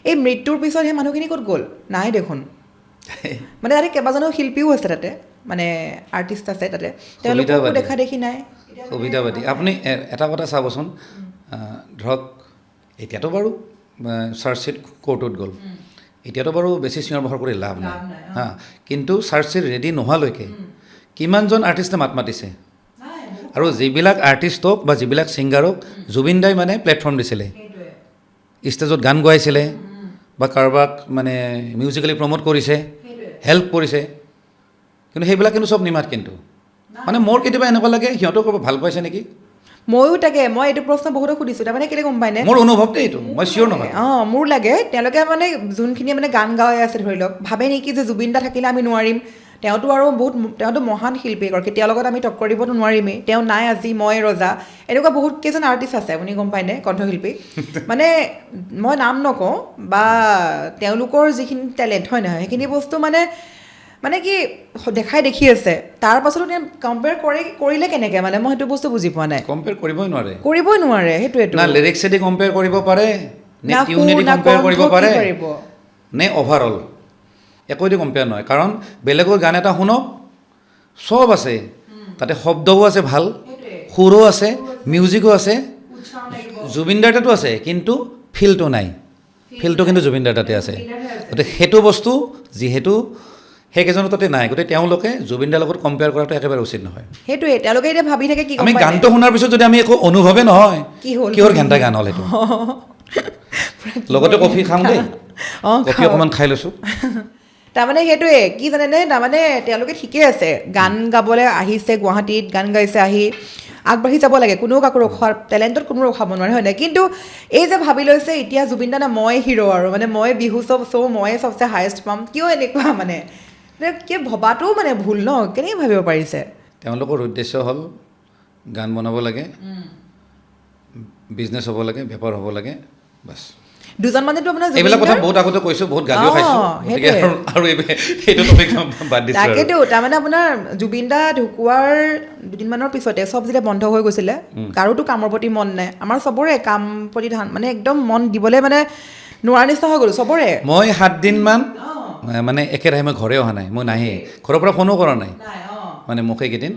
এই মৃত্যুৰ পিছত সেই মানুহখিনি ক'ত গ'ল নাই দেখোন মানে তাতে কেইবাজনো শিল্পীও আছে তাতে মানে আৰ্টিষ্ট আছে তাতে তেওঁলোককো দেখা দেখি নাই সুবিধাবাদী আপুনি এটা কথা চাবচোন ধৰক এতিয়াতো বাৰু চাৰ্জশ্বীট কোৰ্টত গ'ল এতিয়াতো বাৰু বেছি চিঞৰ বাখৰ কৰি লাভ নাই হা কিন্তু চাৰ্জশ্বীট ৰেডি নোহোৱালৈকে কিমানজন আৰ্টিষ্টে মাত মাতিছে আৰু যিবিলাক আৰ্টিষ্টক বা যিবিলাক ছিংগাৰক জুবিন দাই মানে প্লেটফৰ্ম দিছিলে ষ্টেজত গান গোৱাইছিলে বা কাৰোবাক মানে মিউজিকেলি প্ৰমোট কৰিছে হেল্প কৰিছে কিন্তু সেইবিলাক কিন্তু চব নিমাত কিন্তু মানে মোৰ কেতিয়াবা এনেকুৱা লাগে সিহঁতক ভাল পাইছে নেকি ময়ো তাকে মই এইটো প্ৰশ্ন বহুতক সুধিছোঁ তাৰমানে কেলৈ গম পায়নে মোৰ অনুভৱটো এইটো মই চিয়'ৰ নহয় মোৰ লাগে তেওঁলোকে মানে যোনখিনিয়ে মানে গান গাই আছে ধৰি লওক ভাবে নেকি যে জুবিন দা থাকিলে আমি নোৱাৰিম তেওঁতো মহান শিল্পী গৰাকী তেওঁৰ লগত আমি টক্কৰ দিবতো নোৱাৰিমেই তেওঁ নাই আজি মই ৰজা এনেকুৱা বহুত কেইজন আৰ্টিষ্ট আছে আপুনি গম পায়নে কণ্ঠশিল্পী মানে মই নাম নকওঁ বা তেওঁলোকৰ যিখিনি টেলেণ্ট হয় নহয় সেইখিনি বস্তু মানে কি দেখাই দেখি আছে তাৰ পাছতো কম্পেয়াৰ কৰিলে কেনেকৈ মানে মই সেইটো বস্তু বুজি পোৱা নাই কম্পেয়াৰ কৰিবই নোৱাৰে সেইটোৱেতো না লিৰিক্সেদি কম্পেয়াৰ কৰিব পাৰে নে টিউনেদি কম্পেয়াৰ কৰিব পাৰে নে অভাৰঅল একোৱেদি কম্পেয়াৰ নহয় কাৰণ বেলেগৰ গান এটা শুনক চব আছে তাতে শব্দও আছে ভাল সুৰো আছে মিউজিকো আছে জুবিন দাৰ তাতো আছে কিন্তু ফিলটো নাই ফিলটো কিন্তু জুবিন দাৰ তাতে আছে গতিকে সেইটো বস্তু যিহেতু সেইকেইজনৰ তাতে নাই গতিকে তেওঁলোকে জুবিন দাৰ লগত কম্পেয়াৰ কৰাটো একেবাৰে উচিত নহয় সেইটোৱে তেওঁলোকে এতিয়া ভাবি থাকে কি আমি গানটো শুনাৰ পিছত যদি আমি একো অনুভৱে নহয় কিহৰ ঘণ্টা গান হ'ল সেইটো লগতে কফি খাওঁ দেই কফি অকণমান খাই লৈছোঁ তাৰমানে সেইটোৱে কি জানেনে তাৰমানে তেওঁলোকে ঠিকেই আছে গান গাবলৈ আহিছে গুৱাহাটীত গান গাইছে আহি আগবাঢ়ি যাব লাগে কোনেও কাকো ৰখোৱাৰ টেলেণ্টত কোনো ৰখাব নোৱাৰে হয় নাই কিন্তু এই যে ভাবি লৈছে এতিয়া জুবিন দা মই হিৰ' আৰু মানে মই বিহু ময়ে চবচে হায়েষ্ট পাম কিয় এনেকুৱা মানে কি ভবাটোও মানে ভুল ন কেনেকৈ ভাবিব পাৰিছে তেওঁলোকৰ উদ্দেশ্য হ'ল গান বনাব লাগে বিজনেছ হ'ব লাগে বেপাৰ হ'ব লাগে বাছ দুজন মানেতো আপোনাৰ এইবিলাক কথা বহুত আগতে কৈছোঁ বহুত গালিও খাইছোঁ গতিকে আৰু এইটো টপিক বাদ দিছোঁ তাকেতো তাৰমানে আপোনাৰ জুবিন দা ঢুকুৱাৰ দুদিনমানৰ পিছতে চব যেতিয়া বন্ধ হৈ গৈছিলে কাৰোতো কামৰ প্ৰতি মন নাই আমাৰ চবৰে কাম প্ৰতি মানে একদম মন দিবলৈ মানে নোৱাৰা নিচিনা হৈ গ'ল চবৰে মই 7 দিনমান মানে একেৰাহে মই ঘৰে অহা নাই মই নাহে ঘৰৰ পৰা ফোনো কৰা নাই মানে মোক এইকেইদিন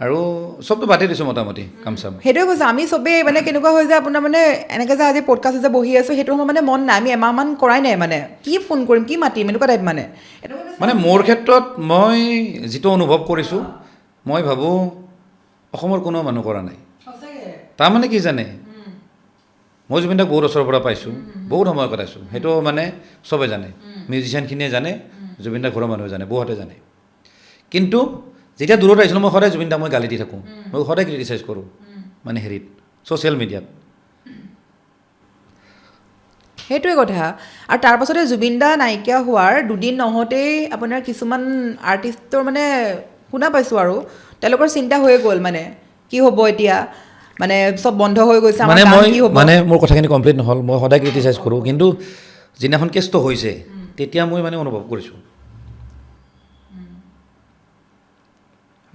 আৰু চবটো বাদেই দিছোঁ মোটামুটি কাম চাম সেইটোৱে কৈছোঁ আমি চবেই মানে কেনেকুৱা হৈ যায় আপোনাৰ মানে এনেকৈ যে আজি পডকাষ্ট যে বহি আছোঁ সেইটো সময় মানে মন নাই আমি এমাহমান কৰাই নাই মানে কি ফোন কৰিম কি মাতিম এনেকুৱা টাইপ মানে মোৰ ক্ষেত্ৰত মই যিটো অনুভৱ কৰিছোঁ মই ভাবোঁ অসমৰ কোনো মানুহ কৰা নাই তাৰমানে কি জানে মই জুবিন দাক বহুত ওচৰৰ পৰা পাইছোঁ বহুত সময় কটাইছোঁ সেইটো মানে চবে জানে মিউজিচিয়ানখিনিয়ে জানে জুবিন দাৰ ঘৰৰ মানুহে জানে বহুতে জানে কিন্তু যেতিয়া দূৰত আহিছিলোঁ মই সদায় জুবিন দাক মই গালি দি থাকোঁ মই সদায় ক্ৰিটিচাইজ কৰোঁ মানে হেৰিত ছ'চিয়েল মিডিয়াত সেইটোৱে কথা আৰু তাৰ পাছতে জুবিন দা নাইকিয়া হোৱাৰ দুদিন নহওঁতেই আপোনাৰ কিছুমান আৰ্টিষ্টৰ মানে শুনা পাইছোঁ আৰু তেওঁলোকৰ চিন্তা হৈয়ে গ'ল মানে কি হ'ব এতিয়া মানে চব বন্ধ হৈ গৈছে মানে মানে মোৰ কথাখিনি কমপ্লিট নহ'ল মই সদায় ক্ৰিটিচাইজ কৰোঁ কিন্তু যিদিনাখন কেছটো হৈছে তেতিয়া মই মানে অনুভৱ কৰিছোঁ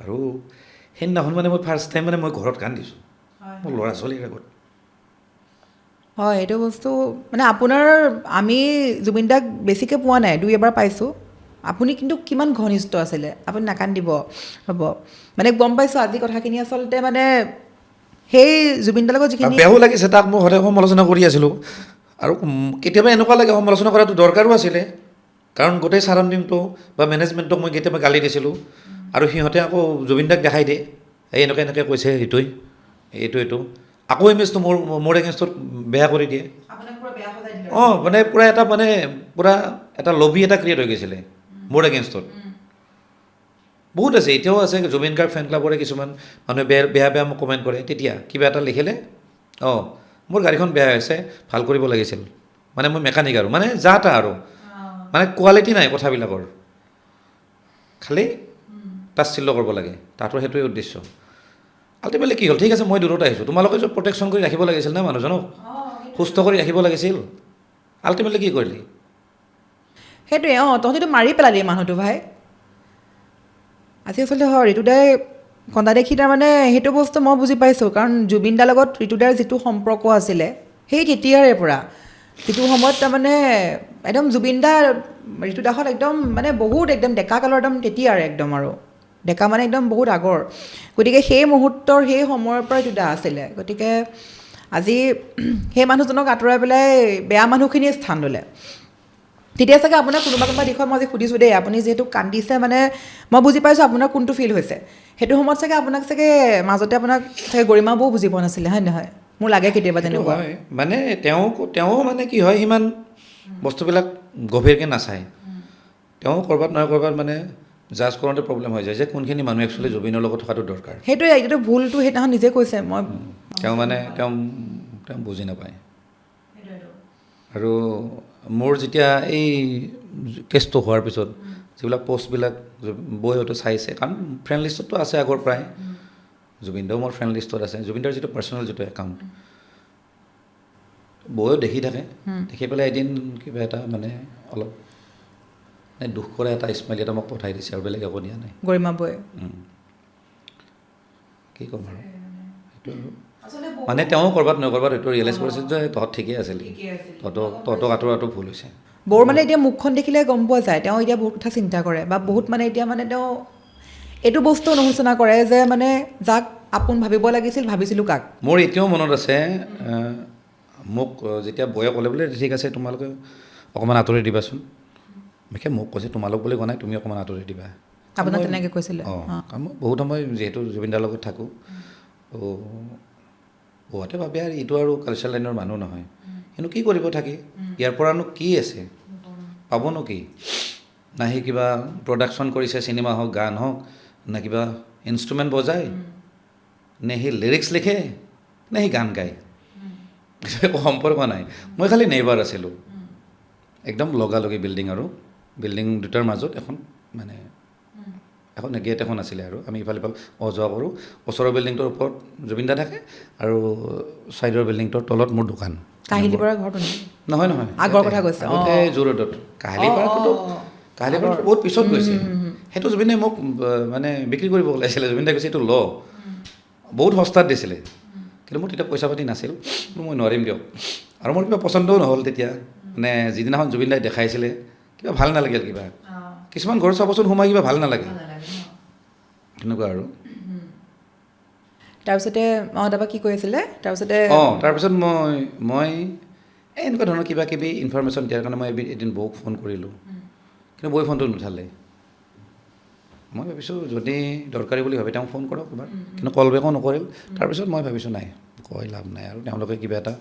আৰু সেইদিনাখন মানে মই ফাৰ্ষ্ট টাইম মানে মই ঘৰত কান্দিছোঁ মোৰ ল'ৰা ছোৱালীৰ আগত হয় এইটো বস্তু মানে আপোনাৰ আমি জুবিন দাক বেছিকৈ পোৱা নাই 2-এবাৰ পাইছোঁ আপুনি কিন্তু কিমান ঘনিষ্ঠ আছিলে আপুনি নাকান্দিব হ'ব মানে গম পাইছোঁ আজি কথাখিনি আচলতে মানে সেই জুবিন দাৰ লগত আৰু যিখিনি বেয়াও লাগিছে তাক মই সদায় সমালোচনা কৰি আছিলোঁ আৰু কেতিয়াবা এনেকুৱা লাগে সমালোচনা কৰাটো দৰকাৰো আছিলে কাৰণ গোটেই ছাৰাউণ্ডিংটো বা মেনেজমেণ্টক মই কেতিয়াবা গালি দিছিলোঁ আৰু সিহঁতে আকৌ জুবিন দাক দেখাই দিয়ে এই এনেকৈ কৈছে এইটো আকৌ ইমেজটো মোৰ এগেইনষ্টত বেয়া কৰি দিয়ে আপোনাক পুৰা বেয়া সজাই দিলে অঁ মানে পূৰা এটা লবি এটা ক্ৰিয়েট হৈ গৈছিলে মোৰ এগেইনষ্টত বহুত আছে এতিয়াও আছে জুবিন গাৰ্গ ফেন ক্লাবৰে কিছুমান মানুহে বেয়া মোক কমেণ্ট কৰে তেতিয়া কিবা এটা লিখিলে অঁ মোৰ গাড়ীখন বেয়া হৈছে ভাল কৰিব লাগিছিল মানে মই মেকানিক আৰু মানে যা তা আৰু মানে কোৱালিটি নাই কথাবিলাকৰ খালি তাচ্ছিল্য কৰিব লাগে তাতো সেইটোৱে উদ্দেশ্য আল্টিমেটলি কি হ'ল ঠিক আছে মই দূৰত আহিছোঁ তোমালোকে য'ত প্ৰটেকশ্যন কৰি ৰাখিব লাগিছিল না মানুহজনক সুস্থ কৰি ৰাখিব লাগিছিল আল্টিমেটলি কি কৰিলি সেইটোৱে তহঁতিতো মাৰি পেলালি মানুহটো ভাই আজি আচলতে হয় ঋতুদাই কন্দা দেখি তাৰমানে সেইটো বস্তু মই বুজি পাইছোঁ কাৰণ জুবিন দাৰ লগত ঋতুদাৰ যিটো সম্পৰ্ক আছিলে সেই তেতিয়াৰে পৰা যিটো সময়ত তাৰমানে একদম জুবিন দা ঋতুদাহঁত একদম মানে বহুত একদম ডেকা কালৰ একদম তেতিয়াৰে একদম আৰু ডেকা মানে একদম বহুত আগৰ গতিকে সেই মুহূৰ্তৰ সেই সময়ৰ পৰা ঋতুদা আছিলে গতিকে আজি সেই মানুহজনক আঁতৰাই পেলাই বেয়া মানুহখিনিয়ে স্থান ল'লে তেতিয়া চাগে আপোনাৰ কোনোবা দিশত মই আজি সুধিছোঁ দেই আপুনি যিহেতু কান্দিছে মানে মই বুজি পাইছোঁ আপোনাৰ কোনটো ফিল হৈছে সেইটো সময়ত চাগে আপোনাক চাগে মাজতে আপোনাক চাগে গৰিমা বৌ বুজি পোৱা নাছিলে হয় নহয় মোৰ লাগে কেতিয়াবা সেইটো তেনেকুৱা হয় মানে তেওঁ মানে কি হয় সিমান বস্তুবিলাক গভীৰকৈ নাচায় তেওঁ ক'ৰবাত নহয় ক'ৰবাত মানে জাজ কৰোঁতে প্ৰব্লেম হৈ যায় যে কোনখিনি মানুহ একচুৱেলি জুবিনৰ লগত থকাটো দৰকাৰ সেইটোৱে এইটো ভুলটো সেইদিনাখন নিজে কৈছে মই তেওঁ বুজি নাপায় আৰু মোৰ যেতিয়া এই কেছটো হোৱাৰ পিছত যিবিলাক পষ্টবিলাক বৈ হয়তো চাইছে কাৰণ ফ্ৰেণ্ড লিষ্টততো আছে আগৰ পৰাই জুবিনদাও মোৰ ফ্ৰেণ্ড লিষ্টত আছে জুবিনদাৰ যিটো পাৰ্চনেল যিটো একাউণ্ট বৈও দেখি থাকে দেখি পেলাই এদিন কিবা এটা মানে অলপ দুখ কৰা এটা স্মাইলি এটা মোক পঠাই দিছে আৰু বেলেগ একো দিয়া নাই গৰিমা বৌয়ে কি ক'ম আৰু সেইটো মানে তেওঁ ক'ৰবাত নহয় ক'ৰবাত সেইটো ৰিয়েলাইজ কৰিছিল যে তহঁত ঠিকেই আছিলি তহঁতক আঁতৰাটো ভুল হৈছে বৌৰ মানে এতিয়া মুখখন দেখিলে গম পোৱা যায় তেওঁ এতিয়া বহুত কথা চিন্তা কৰে বা বহুত মানে এতিয়া মানে তেওঁ এইটো বস্তু অনুশোচনা কৰে যে মানে যাক আপোন ভাবিব লাগিছিল ভাবিছিলোঁ কাক মোৰ এতিয়াও মনত আছে মোক যেতিয়া বৌয়ে ক'লে বোলে ঠিক আছে তোমালোকে অকণমান আঁতৰি দিবাচোন বিশেষ মোক কৈছে তোমালোক বুলি কোৱা নাই তুমি অকণমান আঁতৰি দিবা আপোনাক তেনেকৈ কৈছিলে কাৰণ মই বহুত সময় যিহেতু জুবিনদাৰ লগত থাকোঁ বহুতে ভাবে আৰু এইটো আৰু কালচাৰ লাইনৰ মানুহ নহয় কিন্তু কি কৰিব থাকি ইয়াৰ পৰানো কি আছে পাবনো কি না সি কিবা প্ৰডাকশ্যন কৰিছে চিনেমা হওক গান হওক না কিবা ইনষ্ট্ৰুমেণ্ট বজায় নে সি লিৰিক্স লিখে নে সি গান গায় একো সম্পৰ্ক নাই মই খালি নেইবাৰ আছিলোঁ একদম লগালগি বিল্ডিং দুটাৰ মাজত এখন মানে এখন গেট এখন আছিলে আৰু আমি ইফাল যোৱা কৰোঁ ওচৰৰ বিল্ডিংটোৰ ওপৰত জুবিনদা থাকে আৰু ছাইডৰ বিল্ডিংটোৰ তলত মোৰ দোকান কাহিলীপাৰা ঘৰটো নহয় আগৰ কথা কৈছে আগতে জোৰডত কাহিলীপাৰাটোতো বহুত পিছত গৈছে সেইটো জুবিনে মোক মানে বিক্ৰী কৰিব ওলাইছিলে জুবিনদাই কৈছে এইটো ল বহুত সস্তাত দিছিলে কিন্তু মোৰ তেতিয়া পইচা পাতি নাছিল মই নোৱাৰিম দিয়ক আৰু মোৰ কিবা পচন্দও নহ'ল তেতিয়া মানে যিদিনাখন জুবিনদাই দেখাইছিলে কিবা ভাল নালাগিল কিবা কিছুমান ঘৰ চাবচোন সোমাই কিবা ভাল নালাগে তেনেকুৱা আৰু তাৰপিছতে তাৰপৰা কি কৈ আছিলে তাৰপিছত মই এনেকুৱা ধৰণৰ কিবা কিবি ইনফৰমেশ্যন দিয়াৰ কাৰণে মই এদিন বৌক ফোন কৰিলোঁ কিন্তু বৌয়ে ফোনটো নুঠালে মই ভাবিছোঁ যদি দৰকাৰী বুলি ভাবে তেওঁ ফোন কৰক এবাৰ কিন্তু কল বেকো নকৰিল তাৰপিছত মই ভাবিছোঁ নাই কৈ লাভ নাই আৰু তেওঁলোকে কিবা এটা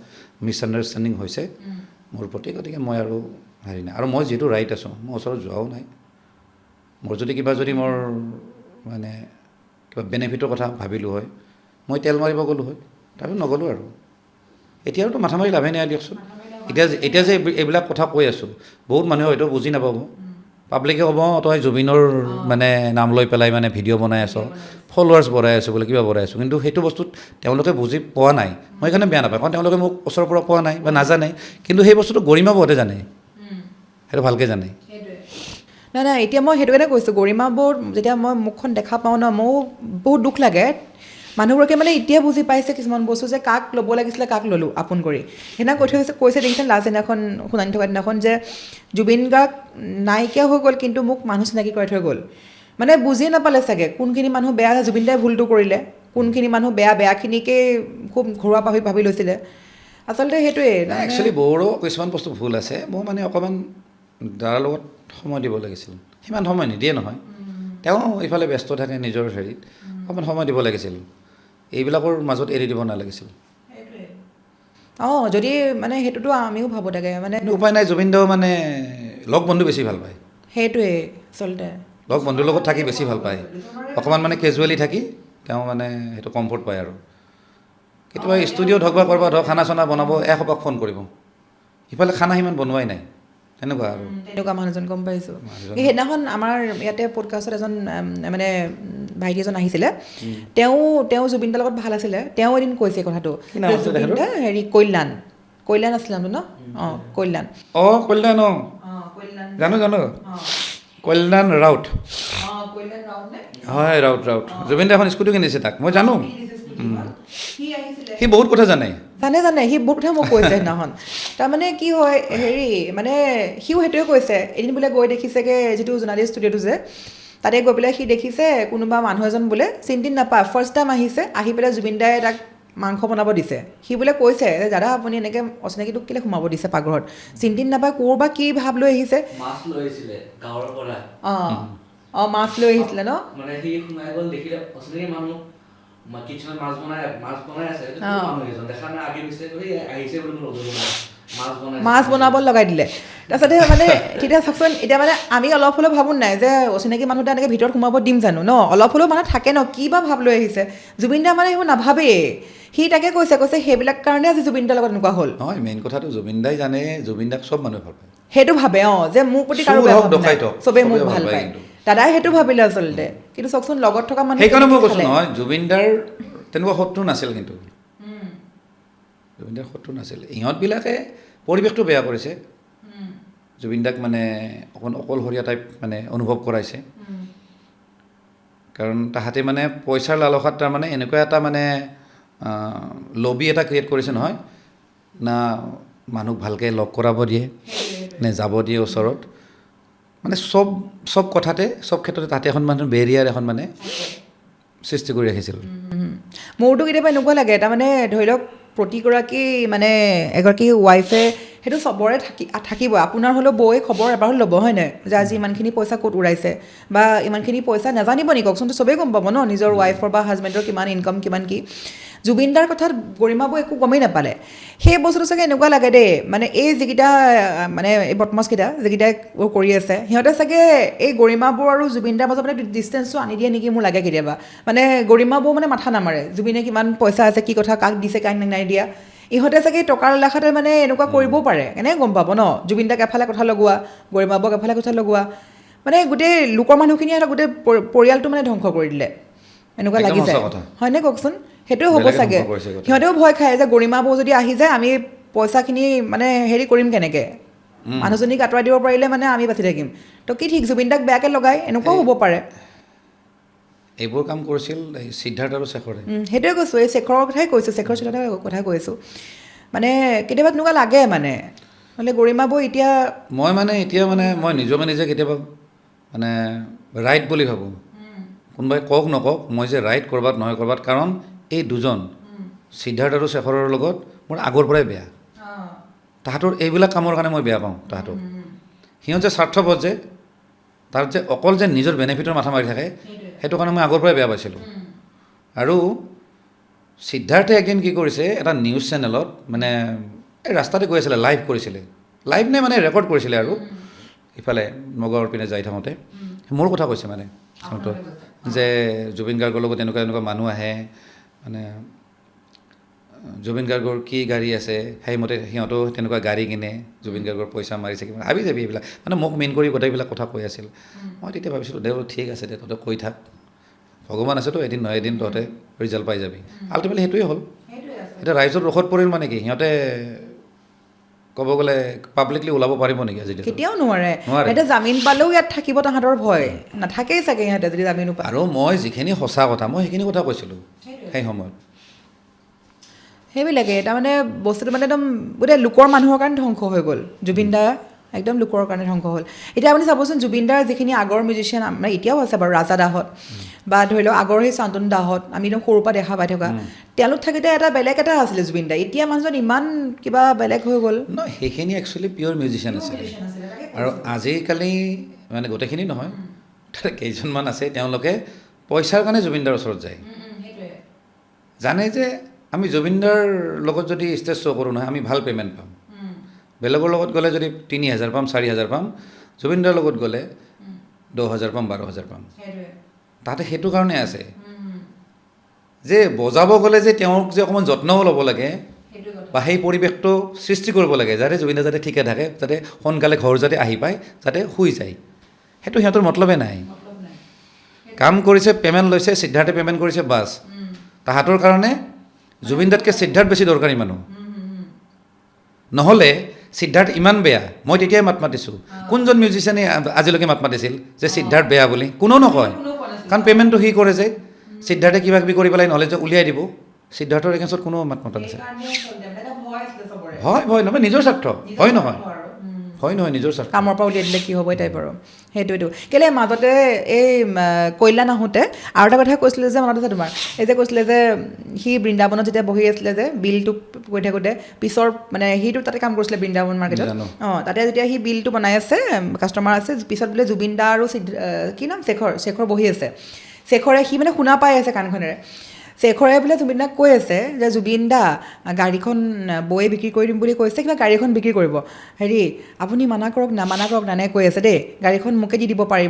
মিছআণ্ডাৰষ্টেণ্ডিং হৈছে মোৰ প্ৰতি গতিকে মই আৰু হেৰি নাই আৰু মই যিহেতু ৰাইট আছোঁ মই ওচৰত যোৱাও নাই মোৰ যদি মোৰ মানে কিবা বেনিফিটৰ কথা ভাবিলোঁ হয় মই তেল মাৰিব গ'লোঁ হয় তাৰপিছত নগ'লোঁ আৰু এতিয়া আৰু মাথা মাৰি লাভেই নাই দিয়কচোন এতিয়া যে এইবিলাক কথা কৈ আছোঁ বহুত মানুহে হয়তো বুজি নাপাব পাব্লিকে ক'ব তই জুবিনৰ মানে নাম লৈ পেলাই মানে ভিডিঅ' বনাই আছ ফলোৱাৰ্ছ বঢ়াই আছোঁ বোলে কিবা বঢ়াই আছোঁ কিন্তু সেইটো বস্তুত তেওঁলোকে বুজি পোৱা নাই মই সেইকাৰণে বেয়া নাপাওঁ কাৰণ তেওঁলোকে মোক ওচৰৰ পৰা পোৱা নাই বা নাজানে কিন্তু সেই বস্তুটো গৰিমা বৌহঁতে জানে সেইটো ভালকৈ জানে নাই এতিয়া মই সেইটো কাৰণে কৈছোঁ গৰিমা বৌৰ যেতিয়া মই মুখখন দেখা পাওঁ ন মোৰ বহুত দুখ লাগে মানুহবোৰকে মানে এতিয়া বুজি পাইছে কিছুমান বস্তু যে কাক ল'ব লাগিছিলে কাক ল'লোঁ আপোন কৰি সেইদিনা কৈছে দেখিছেন লাষ্ট দিনাখন শুনানি থকা দিনাখন যে জুবিন গাৰ্গ নাইকিয়া হৈ গ'ল কিন্তু মোক মানুহ চিনাকি কৰাই থৈ গ'ল মানে বুজিয়ে নাপালে চাগে কোনখিনি মানুহ বেয়া জুবিন দাই ভুলটো কৰিলে কোনখিনি মানুহ বেয়াখিনিকেই খুব ঘৰুৱা ভাবি লৈছিলে আচলতে সেইটোৱে একচুৱেলি বড়ো কিছুমান বস্তু ভুল আছে মই মানে অকণমান দাদাৰ লগত সময় দিব লাগিছিল সিমান সময় নিদিয়ে নহয় তেওঁ ইফালে ব্যস্ত থাকে নিজৰ হেৰিত অকণমান সময় দিব লাগিছিল এইবিলাকৰ মাজত এৰি দিব নালাগিছিল অঁ যদি মানে সেইটোতো আমিও ভাবোঁ তাকে মানে কিন্তু উপায় নাই জুবিন দাও মানে লগ বন্ধু বেছি ভাল পায় সেইটোৱে আচলতে লগ বন্ধুৰ লগত থাকি বেছি ভাল পায় অকণমান মানে কেজুৱেলি থাকি তেওঁ মানে সেইটো কমফৰ্ট পায় আৰু কেতিয়াবা ষ্টুডিঅ'ত হওক বা ক'ৰবাত হওক খানা চানা বনাব এসোপাক ফোন কৰিব ইফালে খানা সিমান বনোৱাই নাই তেনেকুৱা আৰু তেনেকুৱা মানুহজন গম পাইছোঁ এই সেইদিনাখন আমাৰ ইয়াতে পডকাষ্টত এজন মানে ভাইটি এজন আহিছিলে তেওঁ জুবিন দাৰ লগত ভাল আছিলে তেওঁ এদিন কৈছে কথাটো জুবিন দা হেৰি কল্যাণ আছিলে ন অঁ কল্যাণ কল্যাণ জানো কল্যাণ ৰাউত হয় ৰাউত জুবিন দা এখন স্কুটি কিনিছে তাক মই জানো সি বহুত কথা জানে সি বহুত কথা মোক কৈছে সেইদিনাখন তাৰমানে কি হয় হেৰি মানে সিও সেইটোৱে কৈছে এদিন বোলে গৈ দেখিছেগৈ যিটো জোনালী ষ্টুডিঅ'টো যে তাতে গৈ পেলাই সি দেখিছে কোনোবা মানুহ এজন বোলে চিনি নাপায় ফাৰ্ষ্ট টাইম আহিছে আহি পেলাই জুবিন দাই তাক মাংস বনাব দিছে সি বোলে কৈছে যে দাদা আপুনি এনেকৈ অচিনাকিটোক কেলৈ সোমাব দিছে পাকঘৰত চিনি নাপায় ক'ৰ বা কি ভাৱ লৈ আহিছে মাছ লৈ আহিছিলে গাঁৱৰ পৰা অঁ মাছ লৈ আহিছিলে ন মানে সি সোমাই গ'ল দেখিলে অচিনাকি মানুহ কিটচেনত মাছ বনাই আছে মানুহ এজন দেখা নাই আগে পিছে আহিছে বুলি মাছ বনাব লগাই দিলে তাৰপিছতে মানে তেতিয়া চাওকচোন এতিয়া মানে আমি অলপ হ'লেও ভাবোঁ নাই যে অচিনাকি মানুহ এটা এনেকৈ ভিতৰত সোমাব দিম জানো ন অলপ হ'লেও মানে থাকে ন কি বা ভাৱ লৈ আহিছে জুবিন দা মানে সেইবোৰ নাভাবেই সি তাকে কৈছে সেইবিলাক কাৰণে আজি জুবিন দাৰ লগত এনেকুৱা হ'ল নহয় মেইন কথাটো জুবিন দাই জানে জুবিন দাক চব মানুহে ভাল পায় সেইটো ভাবে যে মোৰ প্ৰতি কাৰো বেয়া ভাৱ নাই চবেই মোক ভাল পায় দাদাই সেইটো ভাবিলে আচলতে কিন্তু চাওকচোন লগত থকা মানুহ সেইকাৰণে মই কৈছোঁ নহয় জুবিন দাৰ তেনেকুৱা শত্ৰু নাছিল কিন্তু জুবিন দাৰ শত্ৰু নাছিল ইহঁতবিলাকে পৰিৱেশটো বেয়া কৰিছে জুবিন দাক মানে অকণ অকলশৰীয়া টাইপ মানে অনুভৱ কৰাইছে কাৰণ তাহাঁতে মানে পইচাৰ লালসাত তাৰমানে এনেকুৱা এটা মানে লবি এটা ক্ৰিয়েট কৰিছে নহয় না মানুহক ভালকৈ লগ কৰাব দিয়ে নে যাব দিয়ে ওচৰত মানে চব কথাতে চব ক্ষেত্ৰতে তাতে এখন মানে বেৰিয়াৰ এখন মানে সৃষ্টি কৰি ৰাখিছিল মোৰতো কেতিয়াবা এনেকুৱা লাগে তাৰমানে ধৰি লওক প্ৰতিগৰাকী মানে এগৰাকী ৱাইফে সেইটো চবৰে থাকিব আপোনাৰ হ'লেও বৌয়ে খবৰ এবাৰ হ'লেও ল'ব হয় নাই যে আজি ইমানখিনি পইচা ক'ত উৰাইছে বা ইমানখিনি পইচা নাজানিব নেকি কওকচোনতো চবেই গম পাব ন নিজৰ ৱাইফৰ বা হাজবেণ্ডৰ কিমান ইনকাম কিমান কি জুবিন দাৰ কথাত গৰিমা বৌ একো গমেই নাপালে সেই বস্তুটো চাগে এনেকুৱা লাগে দেই মানে এই যিকেইটা মানে এই বদমাছকেইটা যিকেইটাই কৰি আছে সিহঁতে চাগে এই গৰিমা বৌ আৰু জুবিন দাৰ মাজত মানে ডিষ্টেঞ্চটো আনি দিয়ে নেকি মোৰ লাগে কেতিয়াবা মানে গৰিমা বৌ মানে মাথা নামাৰে জুবিনে কিমান পইচা আছে কি কথা কাক দিছে কাক নাই দিয়া ইহঁতে চাগে টকাৰ লেখাতে মানে এনেকুৱা কৰিবও পাৰে কেনেকৈ গম পাব ন জুবিন দাক এফালে কথা লগোৱা গৰিমা বৌক এফালে কথা লগোৱা মানে গোটেই লোকৰ মানুহখিনিয়ে গোটেই পৰিয়ালটো মানে ধ্বংস কৰি দিলে এনেকুৱা লাগি যায় হয়নে কওকচোন সেইটোৱে হ'ব চাগে সিহঁতেও ভয় খায় যে গৰিমা বৌ যদি আহি যায় আমি পইচাখিনি মানে হেৰি কৰিম কেনেকৈ মানুহজনীক আঁতৰাই দিব পাৰিলে মানে আমি বাচি থাকিম তো কি ঠিক জুবিন দাক বেয়াকৈ লগাই এনেকুৱাও হ'ব পাৰে এইবোৰ কাম কৰিছিল সিদ্ধাৰ্থ আৰু শেখৰে সেইটোৱে কৈছোঁ এই শেখৰৰ কথাই কৈছোঁ শেখৰ চিলাৰ কথাই কৈছোঁ মানে কেতিয়াবা তেনেকুৱা লাগে মানে নহ'লে গৰিমা বৌ এতিয়া মই নিজকে নিজে কেতিয়াবা মানে ৰাইট বুলি ভাবোঁ কোনোবাই কওক নকওক মই যে ৰাইট ক'ৰবাত নহয় ক'ৰবাত কাৰণ এই দুজন সিদ্ধাৰ্থ আৰু শেখৰৰ লগত মোৰ আগৰ পৰাই বেয়া তাহাঁতৰ এইবিলাক কামৰ কাৰণে মই বেয়া পাওঁ তাহাঁতক সিহঁত যে স্বাৰ্থপৰ যে তাত যে অকল যে নিজৰ বেনিফিটৰ মাথা মাৰি থাকে সেইটো কাৰণে মই আগৰ পৰাই বেয়া পাইছিলোঁ আৰু সিদ্ধাৰ্থে একদিন কি কৰিছে এটা নিউজ চেনেলত মানে এই ৰাস্তাতে গৈ আছিলে লাইভ কৰিছিলে লাইভ নে মানে ৰেকৰ্ড কৰিছিলে আৰু ইফালে নগাঁৱৰ পিনে যাই থাকোঁতে মোৰ কথা কৈছে মানে যে জুবিন গাৰ্গৰ লগত এনেকুৱা মানুহ আহে মানে জুবিন গাৰ্গৰ কি গাড়ী আছে সেইমতে সিহঁতেও তেনেকুৱা গাড়ী কিনে জুবিন গাৰ্গৰ পইচা মাৰিছে কিবা ভাবি যাবি এইবিলাক মানে মোক মেইন কৰি গোটেইবিলাক কথা কৈ আছিল মই তেতিয়া ভাবিছিলোঁ দে ঠিক আছে দে তহঁতে কৈ থাক ভগৱান আছেতো এদিন নহয় এদিন তহঁতে ৰিজাল্ট পাই যাবি আল্টিমেটলি সেইটোৱে হ'ল এতিয়া ৰাইজৰ ৰোষত পৰিল মানে কি সিহঁতে ক'ব গ'লে পাব্লিকলি ওলাব পাৰিব নেকি আজি কেতিয়াও নোৱাৰে নোৱাৰে। এতিয়া জামিন পালেও ইয়াত থাকিব তাহাঁতৰ ভয় নাথাকেই চাগে ইহঁতে যদি জামিনো পায় আৰু মই যিখিনি সঁচা কথা মই সেইখিনি কথা কৈছিলোঁ সেই সময়ত সেইবিলাকে তাৰমানে বস্তুটো মানে একদম গোটেই লোকৰ মানুহৰ কাৰণে ধ্বংস হৈ গ'ল জুবিন দা একদম লোকৰ কাৰণে ধ্বংস হ'ল এতিয়া আপুনি চাবচোন জুবিন দাৰ যিখিনি আগৰ মিউজিচিয়ান আমাৰ এতিয়াও আছে বাৰু ৰাজা দাহঁত বা ধৰি লওক আগৰ সেই শান্তনু দাহঁত আমি একদম সৰুৰ পৰা দেখা পাই থকা তেওঁলোক থাকোঁতে এটা বেলেগ এটা আছিলে জুবিন দা এতিয়া মানুহজন ইমান কিবা বেলেগ হৈ গ'ল নহয় সেইখিনি একচুৱেলি পিয়'ৰ মিউজিচিয়ান আছিলে আৰু আজিকালি মানে গোটেইখিনি নহয় তাতে কেইজনমান আছে তেওঁলোকে পইচাৰ কাৰণে জুবিনদাৰ ওচৰত যায় জানে যে আমি জুবিনদাৰ লগত যদি ষ্টেজ শ্ব' কৰোঁ নহয় আমি ভাল পে'মেণ্ট পাম বেলেগৰ লগত গ'লে যদি 3,000 পাম 4,000 পাম জুবিনদাৰ লগত গ'লে 10,000 পাম 12,000 পাম তাতে সেইটো কাৰণে আছে যে বজাব গ'লে যে তেওঁক যে অকণমান যত্নও ল'ব লাগে বা সেই পৰিৱেশটো সৃষ্টি কৰিব লাগে যাতে জুবিনদা যাতে ঠিকে থাকে যাতে সোনকালে ঘৰ যাতে আহি পায় যাতে শুই যায় সেইটো সিহঁতৰ মতলবে নাই কাম কৰিছে পে'মেণ্ট লৈছে সিদ্ধাৰ্থে পে'মেণ্ট কৰিছে বাছ তাহাঁতৰ কাৰণে জুবিনদাতকৈ সিদ্ধাৰ্থ বেছি দৰকাৰী মানুহ নহ'লে সিদ্ধাৰ্থ ইমান বেয়া মই তেতিয়াই মাত মাতিছোঁ কোনজন মিউজিচিয়ানে আজিলৈকে মাত মাতিছিল যে সিদ্ধাৰ্থ বেয়া বুলি কোনেও নকয় কাৰণ পে'মেণ্টটো সি কৰে যে সিদ্ধাৰ্থে কিবা কিবি কৰি পেলাই নহ'লে যে উলিয়াই দিব সিদ্ধাৰ্থৰ এগেইনষ্টত কোনো মাত মতা নাছিল হয় নহয় নিজৰ স্বাৰ্থ হয় নহয় নিজৰ স্বাৰ্থ কামৰ পৰা উলিয়াই দিলে কি হ'ব এই টাইপ আৰু সেইটোৱেতো কেলৈ মাজতে এই কল্যাণ আহোঁতে আৰু এটা কথা কৈছিলে যে মনত আছে তোমাৰ এই যে কৈছিলে যে সি বৃন্দাবনত যেতিয়া বহি আছিলে যে বিলটো কৈ থাকোঁতে পিছৰ মানে সিটো তাতে কাম কৰিছিলে বৃন্দাবন মাৰ্কেটত তাতে যেতিয়া সি বিলটো বনাই আছে কাষ্টমাৰ আছে পিছত বোলে জুবিন দা আৰু কি নাম শেখৰ বহি আছে শেখৰে সি মানে শুনা পাই আছে কাণখনেৰে শেখৰে বোলে জুবিন দাক কৈ আছে যে জুবিন দা গাড়ীখন বৌয়ে বিক্ৰী কৰি দিম বুলি কৈছে কিবা গাড়ীখন বিক্ৰী কৰিব হেৰি আপুনি মানা কৰক নানে কৈ আছে দেই গাড়ীখন মোকে দি দিব পাৰে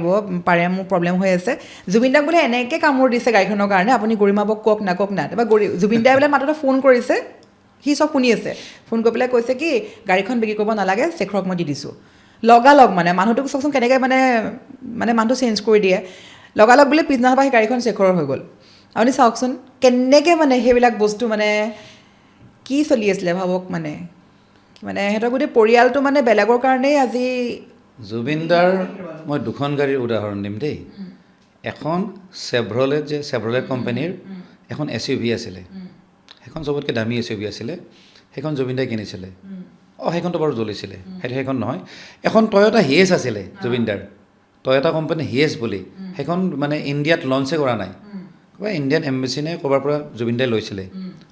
মোৰ প্ৰব্লেম হৈ আছে জুবিন দাক বোলে এনেকৈ কামোৰ দিছে গাড়ীখনৰ কাৰণে আপুনি গৰিমাবক কওক না তাৰপৰা জুবিন দাই বোলে মাততে ফোন কৰিছে সি চব শুনি আছে ফোন কৰি পেলাই কৈছে কি গাড়ীখন বিক্ৰী কৰিব নালাগে শেখৰক মই দি দিছোঁ লগালগ মানে মানুহটোক চাওকচোন কেনেকৈ মানে মানুহটো চেঞ্জ কৰি দিয়ে লগালগ বোলে পিছদিনাৰ পৰা সেই গাড়ীখন শেখৰৰ হৈ গ'ল আপুনি চাওকচোন কেনেকৈ মানে সেইবিলাক বস্তু মানে কি চলি আছিলে ভাবক মানে সিহঁতৰ গোটেই পৰিয়ালটো মানে বেলেগৰ কাৰণেই আজি জুবিনদাৰ মই দুখন গাড়ীৰ উদাহৰণ দিম দেই এখন চেভ্ৰলেট কোম্পানীৰ এখন SUV আছিলে সেইখন চবতকৈ দামী SUV আছিলে সেইখন জুবিনদাই কিনিছিলে সেইখনটো বাৰু জ্বলিছিলে সেইখন নহয় এখন টয়টা হিয়েছ আছিলে জুবিনদাৰ টয়টা কোম্পানী হিয়েছ বুলি সেইখন মানে ইণ্ডিয়াত লঞ্চে কৰা নাই ইণ্ডিয়ান এম্বেচিনে ক'ৰবাৰ পৰা জুবিনদাই লৈছিলে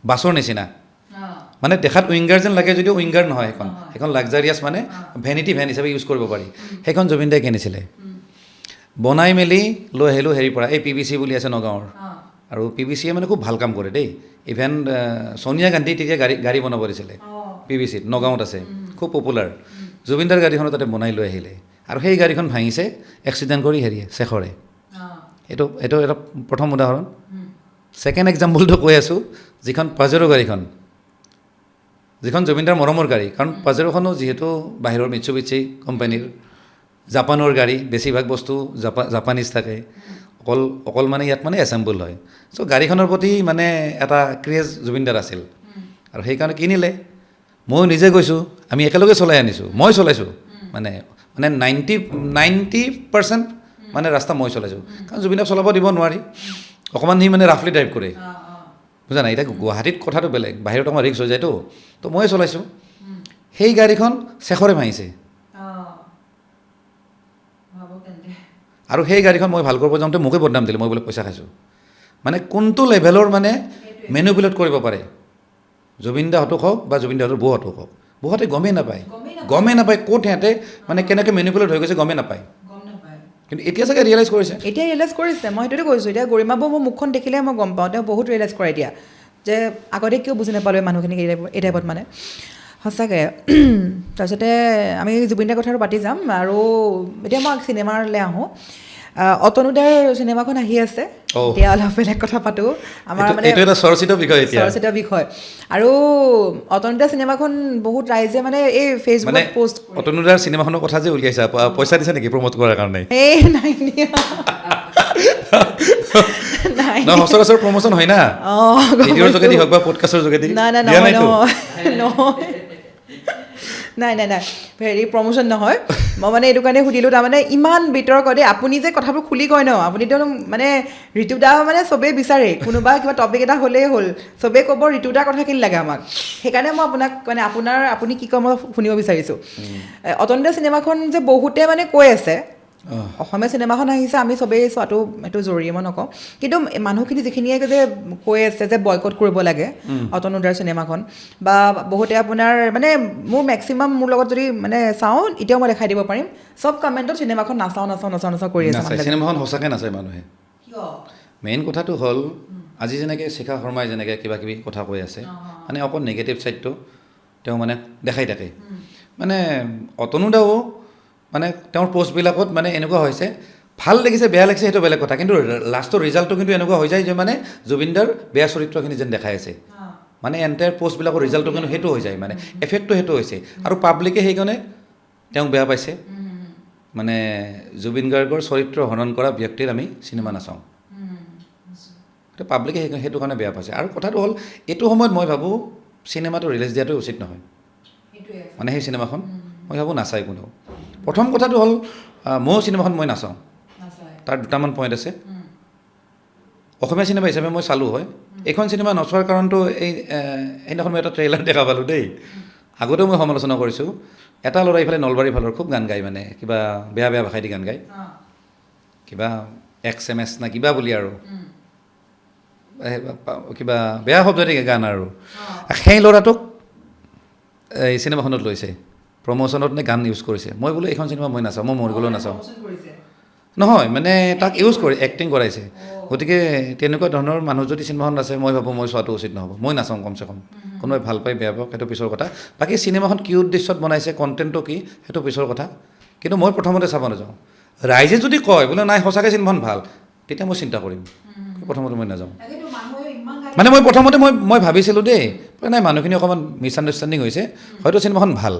বাছৰ নিচিনা মানে দেখাত উইংগাৰ যেন লাগে যদিও উইংগাৰ নহয় সেইখন লাক্সাৰিয়াছ মানে ভেনিটি ভেন হিচাপে ইউজ কৰিব পাৰি সেইখন জুবিনদাই কিনিছিলে বনাই মেলি লৈ আহিলোঁ হেৰিৰ পৰা এই PVC বুলি আছে নগাঁৱৰ আৰু PVCয়ে মানে খুব ভাল কাম কৰে দেই ইভেন সোনিয়া গান্ধী তেতিয়া গাড়ী বনাব দিছিলে PVCত নগাঁৱত আছে খুব পপুলাৰ জুবিনদাৰ গাড়ীখনো তাতে বনাই লৈ আহিলে আৰু সেই গাড়ীখন ভাঙিছে এক্সিডেণ্ট কৰি শেখৰে এইটো এটা প্ৰথম উদাহৰণ ছেকেণ্ড এক্সাম্পলটো কৈ আছোঁ যিখন পাজেৰো গাড়ীখন যিখন জুবিনদাৰ মৰমৰ গাড়ী কাৰণ পাজেৰোখনো যিহেতু বাহিৰৰ মিটচুবিছি কোম্পানীৰ জাপানৰ গাড়ী বেছিভাগ বস্তু জাপানিজ থাকে অকল মানে ইয়াত মানে এছেম্বল হয় চ' গাড়ীখনৰ প্ৰতি মানে এটা ক্ৰেজ জুবিনদাৰ আছিল আৰু সেইকাৰণে কিনিলে ময়ো নিজে গৈছোঁ আমি একেলগে চলাই আনিছোঁ মই চলাইছোঁ মানে 90% মানে ৰাস্তা মই চলাইছোঁ কাৰণ জুবিনক চলাব দিব নোৱাৰি অকণমান সি মানে ৰাফলি ড্ৰাইভ কৰে বুজা নাই এতিয়া গুৱাহাটীত কথাটো বেলেগ বাহিৰত অকণমান ৰিক্স হৈ যায়তো তো ময়ে চলাইছোঁ সেই গাড়ীখন শেখৰে ভাঙিছে আৰু সেই গাড়ীখন মই ভাল কৰিব যাওঁতে মোকে বদনাম দিলে মই বোলে পইচা খাইছোঁ মানে কোনটো লেভেলৰ মানে মেনুপুলেট কৰিব পাৰে জুবিনদাহঁতক হওক বা জুবিনদাহঁতৰ বৌহঁতক হওক বৌহঁতে গমেই নাপায় ক'ত সিহঁতে মানে কেনেকৈ মেনুপুলেট হৈ গৈছে গমেই নাপায় কিন্তু এতিয়া চাগে ৰিয়েলাইজ কৰিছে মই সেইটোতে কৈছোঁ এতিয়া গৰিমা বৌ মোৰ মুখখন দেখিলে মই গম পাওঁ তেওঁ বহুত ৰিয়েলাইজ কৰে এতিয়া যে আগতে কিয় বুজি নাপালোঁ মানুহখিনিক এই টাইপত মানে সঁচাকৈ তাৰপিছতে আমি জুবিনদাৰ কথাটো পাতি যাম আৰু এতিয়া মই চিনেমালৈ আহোঁ অতনুদাৰ চিনেমাখন আহি আছে এতিয়া অলপ বেলেগ কথা পাতোঁ আমাৰ মানে চৰ্চিত বিষয় আৰু অতনুদাৰ চিনেমাখন বহুত ৰাইজে মানে এই ফেচবুকত পোষ্ট অতনুদাৰ চিনেমাখনৰ কথা যে উলিয়াইছা পইচা দিছে নেকি প্ৰমোট কৰাৰ কাৰণে নাই সচৰাচৰ প্ৰমোচন হয় না ভিডিঅ'ৰ যোগেদি হওক বা পডকাষ্টৰ যোগেদি নাই হেৰি প্ৰমোশ্যন নহয় মই মানে এইটো কাৰণে সুধিলোঁ তাৰমানে ইমান বিতৰ্কতে আপুনি যে কথাবোৰ খুলি কয় ন আপুনিতো মানে ঋতুদা মানে চবেই বিচাৰে কোনোবা কিবা টপিক এটা হ'লেই হ'ল চবেই ক'ব ঋতুদাৰ কথাখিনি লাগে আমাক সেইকাৰণে মই আপোনাক মানে আপুনি কি কয় মই শুনিব বিচাৰিছোঁ অতন্দ্ৰ চিনেমাখন যে বহুতে মানে কৈ আছে অসমীয়া চিনেমাখন আহিছে আমি চবেই চোৱাটো এইটো জৰুৰী মই নকওঁ কিন্তু মানুহখিনি যিখিনিয়ে যে কৈ আছে যে বয়কট কৰিব লাগে অতনুদাৰ চিনেমাখন বা বহুতে আপোনাৰ মানে মোৰ মেক্সিমাম মোৰ লগত যদি মানে চাওঁ এতিয়াও মই দেখাই দিব পাৰিম চব কমেণ্টত চিনেমাখন নাচাওঁ কৰি আছে নাচায় চিনেমাখন সঁচাকৈ নাচায় মানুহে কিয় মেইন কথাটো হ'ল আজি যেনেকৈ শিখা শৰ্মাই যেনেকৈ কিবা কিবি কথা কৈ আছে মানে অকল নিগেটিভ ছাইডটো তেওঁ মানে দেখাই থাকে মানে অতনুদাও মানে তেওঁৰ পষ্টবিলাকত মানে এনেকুৱা হৈছে ভাল লাগিছে বেয়া লাগিছে সেইটো বেলেগ কথা কিন্তু লাষ্টৰ ৰিজাল্টটো কিন্তু এনেকুৱা হৈ যায় যে মানে জুবিনদাৰ বেয়া চৰিত্ৰখিনি যেন দেখাই আছে মানে এণ্টায়াৰ পষ্টবিলাকৰ ৰিজাল্টটো কিন্তু সেইটো হৈ যায় মানে এফেক্টটো সেইটো হৈছে আৰু পাব্লিকে সেইকাৰণে তেওঁক বেয়া পাইছে মানে জুবিন গাৰ্গৰ চৰিত্ৰ হনন কৰা ব্যক্তিৰ আমি চিনেমা নাচাওঁ পাব্লিকে সেইটো কাৰণে বেয়া পাইছে আৰু কথাটো হ'ল এইটো সময়ত মই ভাবোঁ চিনেমাটো ৰিলিজ দিয়াটো উচিত নহয় মানে সেই চিনেমাখন মই ভাবোঁ নাচায় কোনেও প্ৰথম কথাটো হ'ল ময়ো চিনেমাখন মই নাচাওঁ তাৰ দুটামান পইণ্ট আছে অসমীয়া চিনেমা হিচাপে মই চালোঁ হয় এইখন চিনেমা নচোৱাৰ কাৰণটো সেইদিনাখন মই এটা ট্ৰেইলাৰ দেখা পালোঁ দেই আগতেও মই সমালোচনা কৰিছোঁ এটা ল'ৰা ইফালে নলবাৰীৰ ফালৰ খুব গান গায় মানে কিবা বেয়া ভাষাই দি গান গায় কিবা XMS না কিবা বুলি আৰু কিবা বেয়া শব্দ দি গান আৰু সেই ল'ৰাটোক এই চিনেমাখনত লৈছে প্ৰমোশ্যনত নে গান ইউজ কৰিছে মই বোলো এইখন চিনেমা মই নাচাওঁ মই মৰি গ'লেও নাচাওঁ নহয় মানে তাক ইউজ কৰি এক্টিং কৰাইছে গতিকে তেনেকুৱা ধৰণৰ মানুহ যদি চিনেমাখন নাচায় মই ভাবোঁ মই চোৱাটো উচিত নহ'ব মই নাচাওঁ কমচে কম কোনোবাই ভাল পাই বেয়া পাওক সেইটো পিছৰ কথা বাকী চিনেমাখন কি উদ্দেশ্যত বনাইছে কণ্টেণ্টটো কি সেইটো পিছৰ কথা কিন্তু মই প্ৰথমতে চাব নাযাওঁ ৰাইজে যদি কয় বোলে নাই সঁচাকৈ চিনেমাখন ভাল তেতিয়া মই চিন্তা কৰিম প্ৰথমতে মই নাযাওঁ মানে মই প্ৰথমতে মই ভাবিছিলোঁ দেই নাই মানুহখিনি অকণমান মিছআণ্ডাৰষ্টেণ্ডিং হৈছে হয়তো চিনেমাখন ভাল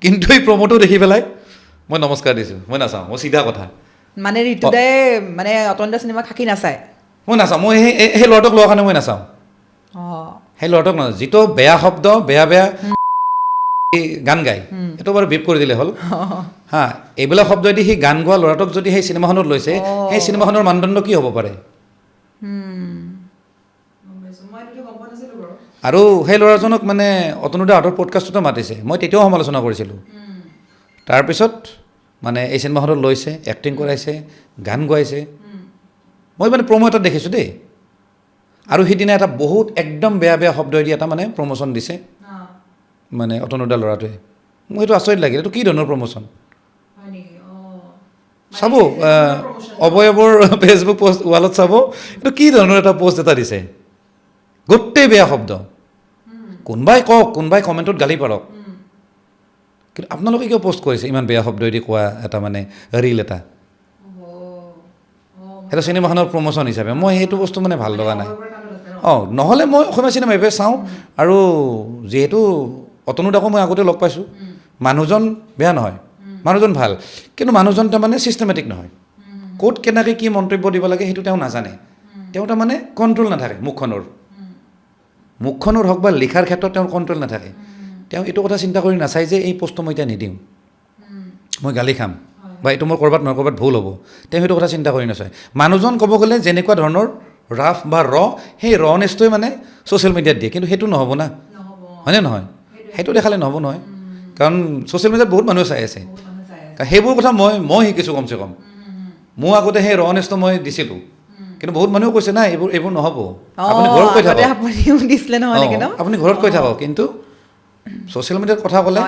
কিন্তু এই প্ৰমোটো দেখি পেলাই মই নমস্কাৰ দিছোঁ মই নাচাওঁ মই চিধা কথা মানে ঋতুদাই মানে অতন্দ্ৰ চিনেমা খাকি নাচায় মই নাচাওঁ মই সেই ল'ৰাটোক লোৱাৰ কাৰণে মই নাচাওঁ সেই ল'ৰাটোক নাচাওঁ যিটো বেয়া শব্দ বেয়া গান গায় সেইটো বাৰু বিপ কৰি দিলে হ'ল হা এইবিলাক শব্দদি সি গান গোৱা ল'ৰাটোক যদি সেই চিনেমাখনত লৈছে সেই চিনেমাখনৰ মানদণ্ড কি হ'ব পাৰে আৰু সেই ল'ৰাজনক মানে অতনুদা হাতৰ পডকাষ্টতো মাতিছে মই তেতিয়াও সমালোচনা কৰিছিলোঁ তাৰপিছত মানে এই চিনেমাখনত লৈছে এক্টিং কৰাইছে গান গোৱাইছে মই মানে প্ৰমো এটাত দেখিছোঁ দেই আৰু সিদিনা এটা বহুত একদম বেয়া শব্দদি এটা মানে প্ৰমোশ্যন দিছে মানে অতনুদা ল'ৰাটোৱে মোৰ সেইটো আচৰিত লাগিল এইটো কি ধৰণৰ প্ৰমোশ্যন চাব অবয়ৱৰ ফেচবুক পষ্ট ৱালত চাব এইটো কি ধৰণৰ এটা পষ্ট এটা দিছে গোটেই বেয়া শব্দ কোনোবাই কওক কোনোবাই কমেণ্টত গালি পাৰক কিন্তু আপোনালোকে কিয় পষ্ট কৰিছে ইমান বেয়া শব্দদি কোৱা এটা মানে ৰীল এটা সেইটো চিনেমাখনৰ প্ৰমোশ্যন হিচাপে মই সেইটো বস্তু মানে ভাল লগা নাই নহ'লে মই অসমীয়া চিনেমা এইবাৰ চাওঁ আৰু যিহেতু অতনুদাকো মই আগতে লগ পাইছোঁ মানুহজন বেয়া নহয় মানুহজন ভাল কিন্তু মানুহজন তাৰমানে ছিষ্টেমেটিক নহয় ক'ত কেনেকৈ কি মন্তব্য দিব লাগে সেইটো তেওঁ নাজানে তেওঁ তাৰমানে কণ্ট্ৰল নাথাকে মুখখনৰ হওক বা লিখাৰ ক্ষেত্ৰত তেওঁৰ কণ্ট্ৰল নাথাকে তেওঁ এইটো কথা চিন্তা কৰি নাচায় যে এই পষ্টটো মই এতিয়া নিদিওঁ মই গালি খাম বা এইটো মোৰ ক'ৰবাত নহয় ক'ৰবাত ভুল হ'ব তেওঁ সেইটো কথা চিন্তা কৰি নাচায় মানুহজন ক'ব গ'লে যেনেকুৱা ধৰণৰ ৰাফ বা সেই ৰনেছটোৱে মানে ছ'চিয়েল মিডিয়াত দিয়ে কিন্তু সেইটো নহ'ব না হয়নে নহয় সেইটো দেখালে নহ'ব নহয় কাৰণ ছ'চিয়েল মিডিয়াত বহুত মানুহে চাই আছে সেইবোৰ কথা মই শিকিছোঁ কমচে কম মোৰ আগতে সেই ৰনেছটো মই দিছিলোঁ কিন্তু বহুত মানুহেও কৈছে নাই এইবোৰ নহ'ব আপুনি ঘৰত কৈ থাকক আপুনি ঘৰত কৈ থাকক কিন্তু ছ'চিয়েল মিডিয়াত কথা ক'লে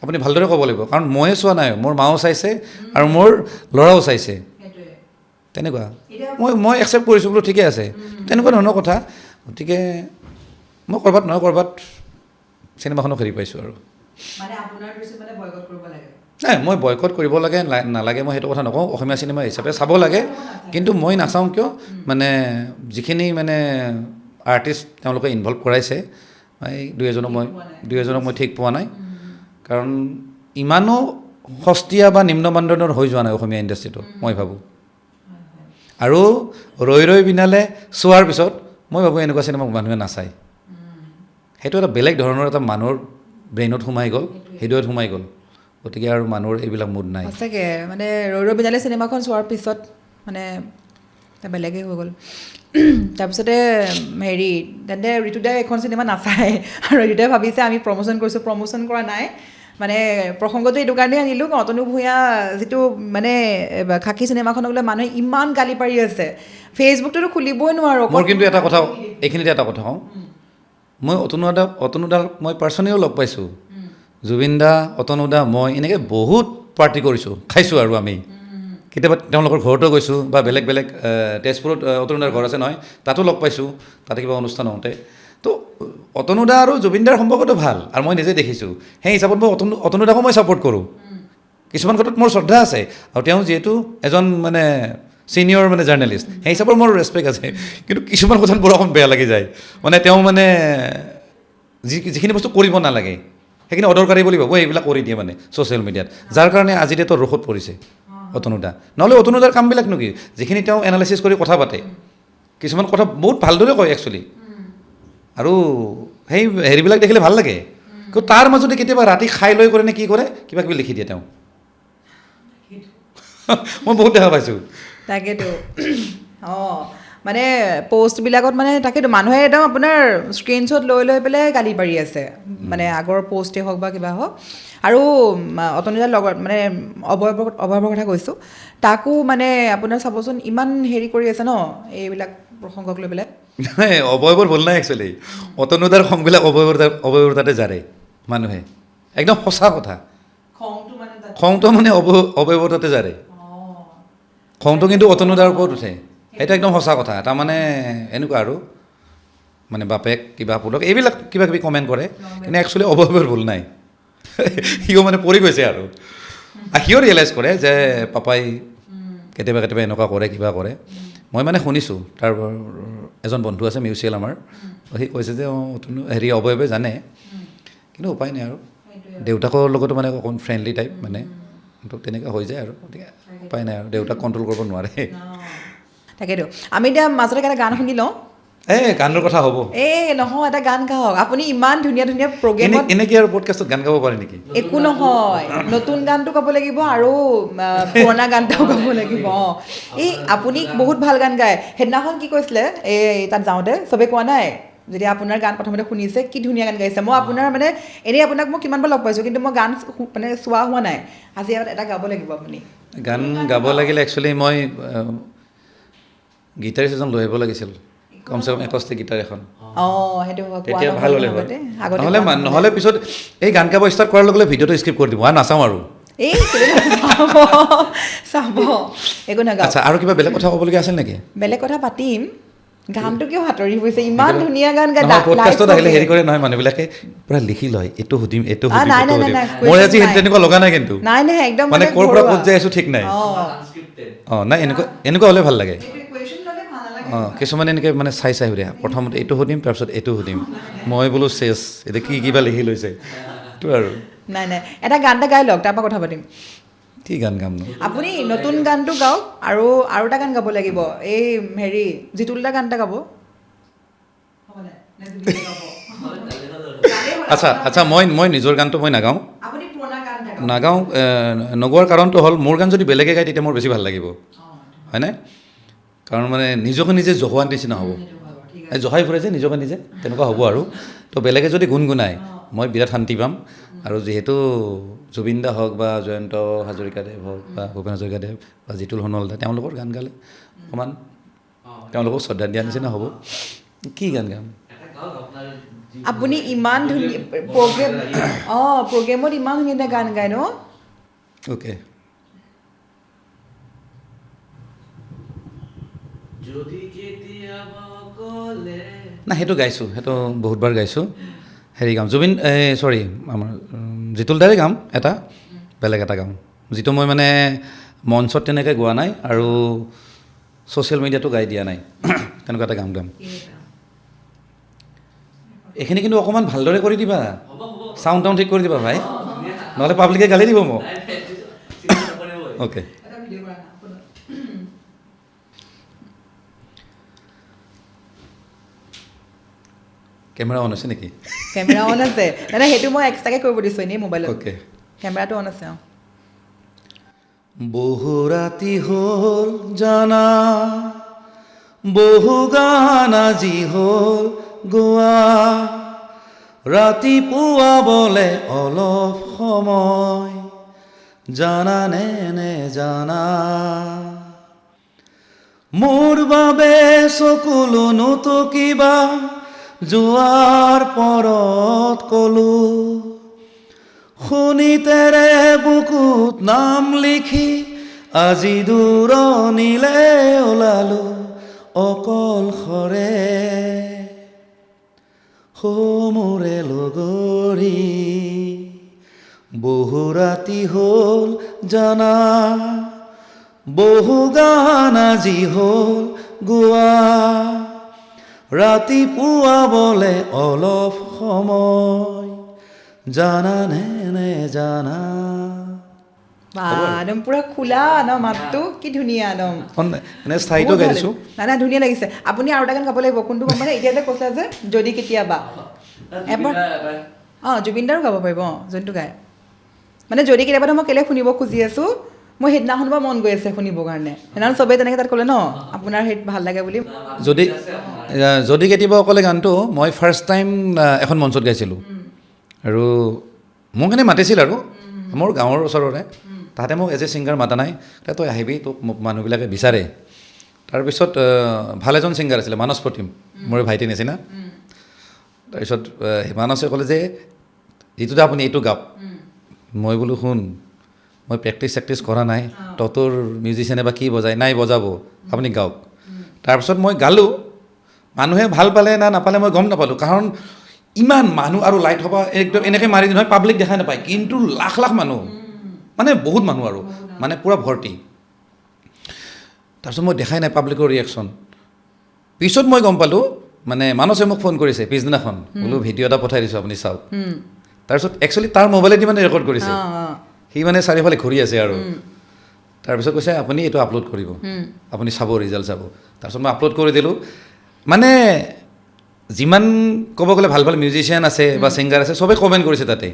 আপুনি ভালদৰে ক'ব লাগিব কাৰণ ময়ে চোৱা নাই মোৰ মাও চাইছে আৰু মোৰ ল'ৰাও চাইছে তেনেকুৱা মই একচেপ্ট কৰিছোঁ বোলো ঠিকে আছে তেনেকুৱা ধৰণৰ কথা গতিকে মই ক'ৰবাত নহয় ক'ৰবাত চিনেমাখনো হেৰি পাইছোঁ আৰু নাই মই বয়কট কৰিব লাগে নালাগে মই সেইটো কথা নকওঁ অসমীয়া চিনেমা হিচাপে চাব লাগে কিন্তু মই নাচাওঁ কিয় মানে যিখিনি মানে আৰ্টিষ্ট তেওঁলোকে ইনভলভ কৰাইছে এই দুই এজনক মই ঠিক পোৱা নাই কাৰণ ইমানো সস্তীয়া বা নিম্ন মানদণ্ডৰ হৈ যোৱা নাই অসমীয়া ইণ্ডাষ্ট্ৰিটো মই ভাবোঁ আৰু ৰৈ বিনালে চোৱাৰ পিছত মই ভাবোঁ এনেকুৱা চিনেমা মানুহে নাচায় সেইটো এটা বেলেগ ধৰণৰ এটা মানুহৰ ব্ৰেইনত সোমাই গ'ল, হৃদয়ত সোমাই গ'ল। গতিকে আৰু মানুহৰ এইবিলাক মুড নাই। সঁচাকৈ মানে ৰৈ ৰৈ বিনালে চিনেমাখন চোৱাৰ পিছত মানে বেলেগেই হৈ গ'ল। তাৰপিছতে হেৰি তেন্তে ঋতুদাই এখন চিনেমা নাচায় আৰু ঋতুদাই ভাবিছে আমি প্ৰমোশ্যন কৰিছোঁ, প্ৰমোশ্যন কৰা নাই। মানে প্ৰসংগটো এইটো কাৰণেই আনিলোঁ, অতনু ভূঞা যিটো মানে খাকী চিনেমাখনক লৈ মানুহে ইমান গালি পাৰি আছে, ফেচবুকটোতো খুলিবই নোৱাৰোঁ। মোৰ কিন্তু এটা কথা, এইখিনিতে এটা কথা কওঁ, মই অতনুদাক মই পাৰ্চনেলিও লগ পাইছোঁ। জুবিন দা, অতনু দা, মই এনেকৈ বহুত পাৰ্টি কৰিছোঁ, খাইছোঁ আৰু আমি। কেতিয়াবা তেওঁলোকৰ ঘৰতো গৈছোঁ বা বেলেগ বেলেগ তেজপুৰত অতনুদাৰ ঘৰ আছে নহয়, তাতো লগ পাইছোঁ, তাতে কিবা অনুষ্ঠান হওঁতে। তো অতনুদা আৰু জুবিন দাৰ সম্পৰ্কটো ভাল আৰু মই নিজে দেখিছোঁ। সেই হিচাপত মই অতনুদাকো মই ছাপোৰ্ট কৰোঁ। কিছুমান ক্ষেত্ৰত মোৰ শ্ৰদ্ধা আছে আৰু তেওঁ যিহেতু এজন মানে ছিনিয়ৰ মানে জাৰ্নেলিষ্ট, সেই হিচাপত মোৰ ৰেচপেক্ট আছে। কিন্তু কিছুমান কথাত বৰ অকণ বেয়া লাগি যায়। মানে তেওঁ মানে যিখিনি বস্তু কৰিব নালাগে সেইখিনি অদৰকাৰী বুলি ভাবোঁ, এইবিলাক কৰি দিয়ে মানে ছ'চিয়েল মিডিয়াত, যাৰ কাৰণে আজি ডেটত ৰোষত পৰিছে অতনুদা। নহ'লে অতনুদাৰ কামবিলাকনো কি, যিখিনি তেওঁ এনালাইচিছ কৰি কথা পাতে, কিছুমান কথা বহুত ভালদৰে কয় একচুৱেলি, আৰু সেই হেৰিবিলাক দেখিলে ভাল লাগে। কিন্তু তাৰ মাজতে কেতিয়াবা ৰাতি খাই লৈ কৰে নে কি কৰে, কিবা কিবি লিখি দিয়ে তেওঁ। মই বহুত দেখা পাইছোঁ। তাকেতো অঁ, মানে পষ্টবিলাকত মানে তাকেতো মানুহে একদম আপোনাৰ স্ক্ৰীনশ্বট লৈ লৈ পেলাই গালি পাৰি আছে, মানে আগৰ পষ্টেই হওক বা কিবা হওক। আৰু অতনুদাৰ লগত মানে অভয়ৰ কথা কৈছোঁ, তাকো মানে আপোনাৰ চাবচোন ইমান হেৰি কৰি আছে ন এইবিলাক প্ৰসংগক লৈ পেলাই। নাই, অবয়বৰ ভুল নাই একচুৱেলি, অতনুদাৰ খংবিলাক অবয়বৰ তাতে জাৰে মানুহে, একদম সঁচা কথা। খংটো মানে অবয়বৰ তাতে জাৰে, খংটো কিন্তু অতনুদাৰ ওপৰত উঠে, সেইটো একদম সঁচা কথা। তাৰমানে এনেকুৱা আৰু মানে বাপেক কিবা পুলক এইবিলাক কিবা কিবি কমেণ্ট কৰে, কিন্তু একচুৱেলি অবয়বৰ ভুল নাই। সিও মানে পৰি গৈছে আৰু সিও ৰিয়েলাইজ কৰে যে পাপাই কেতিয়াবা কেতিয়াবা এনেকুৱা কৰে, কিবা কৰে। মই মানে শুনিছোঁ, তাৰ এজন বন্ধু আছে মিউচুৱেল আমাৰ, সি কৈছে যে হেৰি অবয়ৱে জানে, কিন্তু উপায় নাই আৰু দেউতাকৰ লগতো মানে অকণ ফ্ৰেণ্ডলি টাইপ মানে, তো তেনেকুৱা হৈ যায় আৰু, গতিকে উপায় নাই আৰু, দেউতাক কণ্ট্ৰল কৰিব নোৱাৰে। তাকেতো আমি এতিয়া মাজতে এটা গান শুনি লওঁ। গানৰ কথা হ'ব, নহয় এটা গান গাওক আপুনি, ইমান ধুনীয়া ধুনীয়া প্ৰগ্ৰেমত। এনেকৈ আৰু পডকাষ্টত গান গাব পাৰে নেকি? একো নহয়, নতুন গানটো গাব লাগিব আৰু পুৰণা গানটাও গাব লাগিব। এই আপুনি বহুত ভাল গান গায়। সেইদিনাখন কি কৈছিলে এই তাত যাওঁতে, চবেই কোৱা নাই যেতিয়া আপোনাৰ গান প্ৰথমতে শুনিছে কি ধুনীয়া গান গাইছে। মই আপোনাৰ মানে এনেই আপোনাক মই কিমানবাৰ লগ পাইছোঁ, কিন্তু মই গান মানে চোৱা হোৱা নাই। আজি এটা গাব লাগিব আপুনি। গান গাব লাগিলে একচুৱেলি মই গীটাৰিষ্ট এজন লৈ আহিব লাগিছিল, কমচে কম একষ্টিক গীটাৰ এখন। সেইটো তেতিয়া ভাল হ'লে হয়। নহ'লে পিছত এই গান গাব ষ্টাৰ্ট কৰাৰ লগে লগে ভিডিঅ'টো স্কিপ কৰি দিব, নাচাওঁ আৰু। চাব একো নাগাওঁ। আচ্ছা, আৰু কিবা বেলেগ কথা ক'বলগীয়া আছিল নেকি? বেলেগ কথা পাতিম, গানটো কিয় হাতৰি হৈছে, ইমান ধুনীয়া গান গায়। পডকাষ্টত আহিলে হেৰি কৰে নহয় মানুহবিলাকে, পূৰা লিখি লয়, এইটো সুধিম এইটো সুধিম। মোৰ আজি তেনেকুৱা লগা নাই, কিন্তু নাই একদম মানে ক'ৰ পৰা ক'ত যাই আছোঁ ঠিক নাই। নাই, এনেকুৱা হ'লে ভাল লাগে। কিছুমানে এনেকৈ মানে চাই সুধে, প্ৰথমতে এইটো সুধিম তাৰপিছত এইটো সুধিম, মই বোলো চেছ, এতিয়া কিবা লিখি লৈছে সেইটো আৰু। নাই এটা গান এটা গাই লওক, তাৰপৰা কথা পাতিম। কি গান গাম ন? আপুনি নতুন গানটো গাওক, আৰু এটা গান গাব লাগিব, এই হেৰি জিতুল দা গান এটা গাব। আচ্ছা, মই নিজৰ গানটো মই নাগাওঁ, নগোৱাৰ কাৰণটো হ'ল, মোৰ গান যদি বেলেগে গায় তেতিয়া মোৰ বেছি ভাল লাগিব, হয়নে? কাৰণ মানে নিজকে নিজে জহোৱাৰ নিচিনা হ'ব, জহাই ফুৰে যে নিজকে নিজে, তেনেকুৱা হ'ব আৰু। তো বেলেগে যদি গুণগুণায় মই বিৰাট শান্তি পাম। আৰু যিহেতু জুবিন দা হওক বা জয়ন্ত হাজৰিকাদেৱ হওক বা ভূপেন হাজৰিকাদেৱ বা জিতুল সোণোৱাল দা, তেওঁলোকৰ গান গালে অকণমান তেওঁলোকক শ্ৰদ্ধা দিয়াৰ নিচিনা হ'ব। কি গান গাম? আপুনি ইমান ধুনীয়া প্ৰগ্ৰেমত ইমান ধুনীয়া গান গায় ন? অ'কে, না সেইটো গাইছোঁ, সেইটো বহুতবাৰ গাইছোঁ। হেৰি গাম, আমাৰ জিতুল দাৰে গাম এটা, বেলেগ এটা গাম, যিটো মই মানে মঞ্চত তেনেকৈ গোৱা নাই আৰু ছ'চিয়েল মিডিয়াতো গাই দিয়া নাই, তেনেকুৱা এটা গাম। এইখিনি কিন্তু অকণমান ভালদৰে কৰি দিবা, চাউণ্ড ঠিক কৰি দিবা ভাই, নহ'লে পাব্লিকে গালি দিব মোক। অ'কে, কেমেৰা অন হৈছে নেকি? কেমেৰা অন আছে মানে সেইটো মই এক্সট্ৰাকৈ কৰিব দিছোঁ এনেই মোবাইলত অ'কে। কেমেৰাটো অন আছে অঁ বহু ৰাতি হ'ল জানা, বহু গান আজি হ'ল গোৱা, ৰাতিপুৱা বলে অলপ সময় জানানে নে জানা, মোৰ বাবে চকুলোনো তো কিবা যোৱাৰ পৰত কলো, শুনিতেৰে বুকুত নাম লিখি আজি দূৰণিলে ওলালো অকলশৰে, মোৰে লগৰী বহু ৰাতি হ'ল জানা, বহু গান আজি হ'ল গোৱা, ৰাতিপুৱা বলে অলপ সময় জানানে নে জানা। বা একদম পুৰা খোলা ন মাতটো কি ধুনীয়া একদম মানে স্থায়ীটো বহুত ভাল গাইছোঁ। লাগিছে। নাই নাই ধুনীয়া লাগিছে আপুনি আৰু এটা গান গাব লাগিব কোনটো গম পালে এতিয়া যে কৈছিলে যে যদি কেতিয়াবা এবাৰ অঁ জুবিন দাৰো গাব পাৰিব অঁ যোনটো গায় মানে যদি কেতিয়াবাতো মই কেলৈ শুনিব খুজি আছোঁ মই সেইদিনাখন পৰা মন গৈ আছে শুনিবৰ কাৰণে সেইদিনাখন চবেই তেনেকৈ তাত ক'লে ন আপোনাৰ সেই ভাল লাগে বুলি যদি কেতিয়াবা অকলে গানটো মই ফাৰ্ষ্ট টাইম এখন মঞ্চত গাইছিলোঁ আৰু মোক এনেই মাতিছিল আৰু মোৰ গাঁৱৰ ওচৰৰে তাহাঁতে মোক এজ এ ছিংগাৰ মাতা নাই তই আহিবি তোক মোক মানুহবিলাকে বিচাৰে তাৰপিছত ভাল এজন ছিংগাৰ আছিলে মানস প্ৰতিম মোৰ ভাইটি নিচিনা তাৰপিছত মানসে ক'লে যে যিটোতে আপুনি এইটো গাওক মই বোলো শুন মই প্ৰেক্টিচ কৰা নাই তহঁতৰ মিউজিচিয়ানে বা কি বজায় নাই বজাব আপুনি গাওক তাৰপিছত মই গালোঁ মানুহে ভাল পালে না নাপালে মই গম নাপালোঁ কাৰণ ইমান মানুহ আৰু লাইট হ'ব একদম এনেকৈ মাৰি নহয় পাব্লিক দেখাই নাপায় কিন্তু লাখ লাখ মানুহ মানে বহুত মানুহ আৰু মানে পূৰা ভৰ্তি তাৰপিছত মই দেখাই নাই পাব্লিকৰ ৰিয়েকশ্যন পিছত মই গম পালোঁ মানে মানসে মোক ফোন কৰিছে পিছদিনাখন বোলো ভিডিঅ' এটা পঠাই দিছোঁ আপুনি চাওক তাৰপিছত একচুৱেলি তাৰ মোবাইলেদি মানে ৰেকৰ্ড কৰিছে সি মানে চাৰিওফালে ঘূৰি আছে আৰু তাৰপিছত কৈছে আপুনি এইটো আপলোড কৰিব আপুনি চাব ৰিজাল্ট চাব তাৰপিছত মই আপলোড কৰি দিলোঁ মানে যিমান ক'ব গ'লে ভাল ভাল মিউজিচিয়ান আছে বা ছিংগাৰ আছে চবেই কমেণ্ট কৰিছে তাতে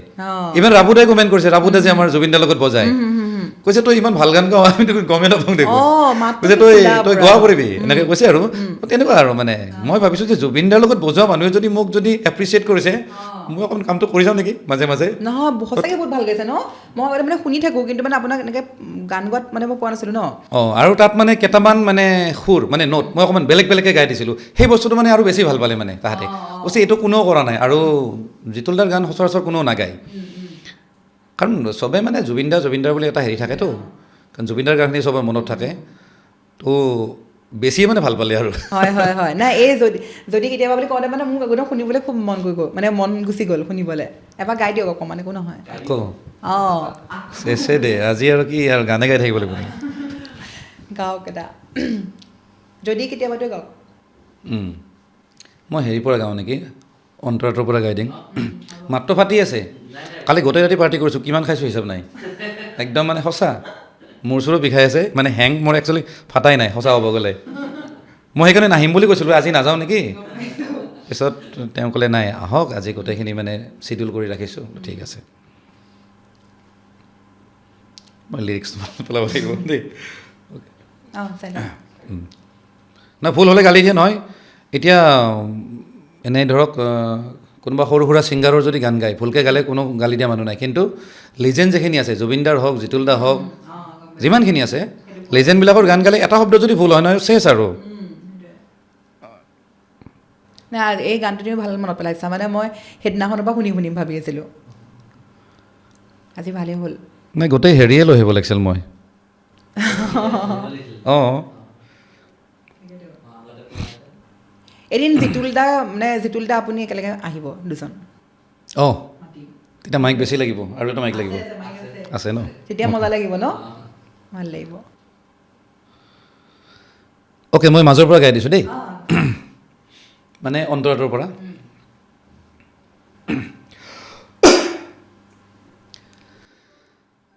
ইভেন ৰাবুদাই কমেণ্ট কৰিছে ৰাবুদা যে আমাৰ জুবিন দাৰ লগত বজায় কৈছে তই ইমান ভাল গান গাওঁ আমি গমেই নাপাওঁ দেখোন কৈছে তই গোৱা কৰিবি এনেকৈ কৈছে আৰু তেনেকুৱা আৰু মানে মই ভাবিছোঁ যে জুবিন দাৰ লগত বজোৱা মানুহে যদি মোক যদি এপ্ৰিচিয়েট কৰিছে মই অকণ কামটো কৰি যাওঁ নেকি মাজে মাজে নহয় সঁচাকৈ বহুত ভাল গাইছে ন মই মানে শুনি থাকোঁ কিন্তু মানে আপোনাক এনেকৈ গান গোৱাত মানে মই পোৱা নাছিলোঁ ন অঁ আৰু তাত মানে কেইটামান মানে সুৰ মানে নোট মই অকণমান বেলেগ বেলেগকৈ গাই দিছিলোঁ সেই বস্তুটো মানে আৰু বেছি ভাল পালে মানে তাহাঁতে কৈছে এইটো কোনেও কৰা নাই আৰু জিতুল দাৰ গান সচৰাচৰ কোনেও নাগায় কাৰণ চবে মানে জুবিন দাৰ বুলি এটা হেৰি থাকেতো কাৰণ জুবিন দাৰ গানখিনি চবৰ মনত থাকে তো বেছিয়ে মানে ভাল পালে আৰু হয় হয় হয় নাই এই যদি কেতিয়াবা বুলি কওঁতে মানে মোক একদম শুনিবলৈ খুব মন গৈ গ'ল মানে মন গুচি গ'ল শুনিবলৈ এবাৰ গাই দিয়ক অকণমান একো নহয় আকৌ অঁ চেচে দে আজি আৰু কি আৰু গানে গাই থাকিব লাগিব গাওক এটা যদি কেতিয়াবাতো গাওক মই হেৰিৰ পৰা গাওঁ নেকি অন্তৰাটোৰ পৰা গাই দিম মাতটো ফাটি আছে কালি গোটেই ৰাতি পাৰ্টি কৰিছোঁ কিমান খাইছোঁ হিচাপ নাই একদম মানে সঁচা মোৰ চোৰো বিষাই আছে মানে হেং মোৰ একচুৱেলি ফাটাই নাই সঁচা হ'ব গ'লে মই সেইকাৰণে নাহিম বুলি কৈছিলোঁ আজি নাযাওঁ নেকি পিছত তেওঁ ক'লে নাই আহক আজি গোটেইখিনি মানে চিডিউল কৰি ৰাখিছোঁ ঠিক আছে মই লিৰিক্স পেলাব লাগিব দেই নাই ভুল হ'লে গালি দিয়ে নহয় এতিয়া এনেই ধৰক কোনোবা সৰু সুৰা ছিংগাৰৰ যদি গান গায় ভুলকৈ গালে কোনো গালি দিয়া মানুহ নাই কিন্তু লিজেণ্ড যিখিনি আছে জুবিন দাৰ হওক জিতুল দা হওক যিমানখিনি আছে লেজেণ্ডবিলাকৰ গান গালে এটা শব্দ যদি ভুল হয় নহয় চেছ আৰু নাই এই গানটো তুমি ভাল মনত পেলাইছা মানে মই সেইদিনাখনৰ পৰা শুনিম ভাবি আছিলোঁ আজি ভালেই হ'ল নাই গোটেই হেৰিয়ে লৈ আহিব লাগিছিল মই অঁ এদিন জিতুল দা আপুনি একেলগে আহিব দুজন অঁ তেতিয়া মাইক বেছি লাগিব আৰু এটা মাইক লাগিব আছে ন তেতিয়া মজা লাগিব ন ভাল লাগিব অ'কে মই মাজৰ পৰা গাই দিছোঁ দেই মানে অন্তৰাটোৰ পৰা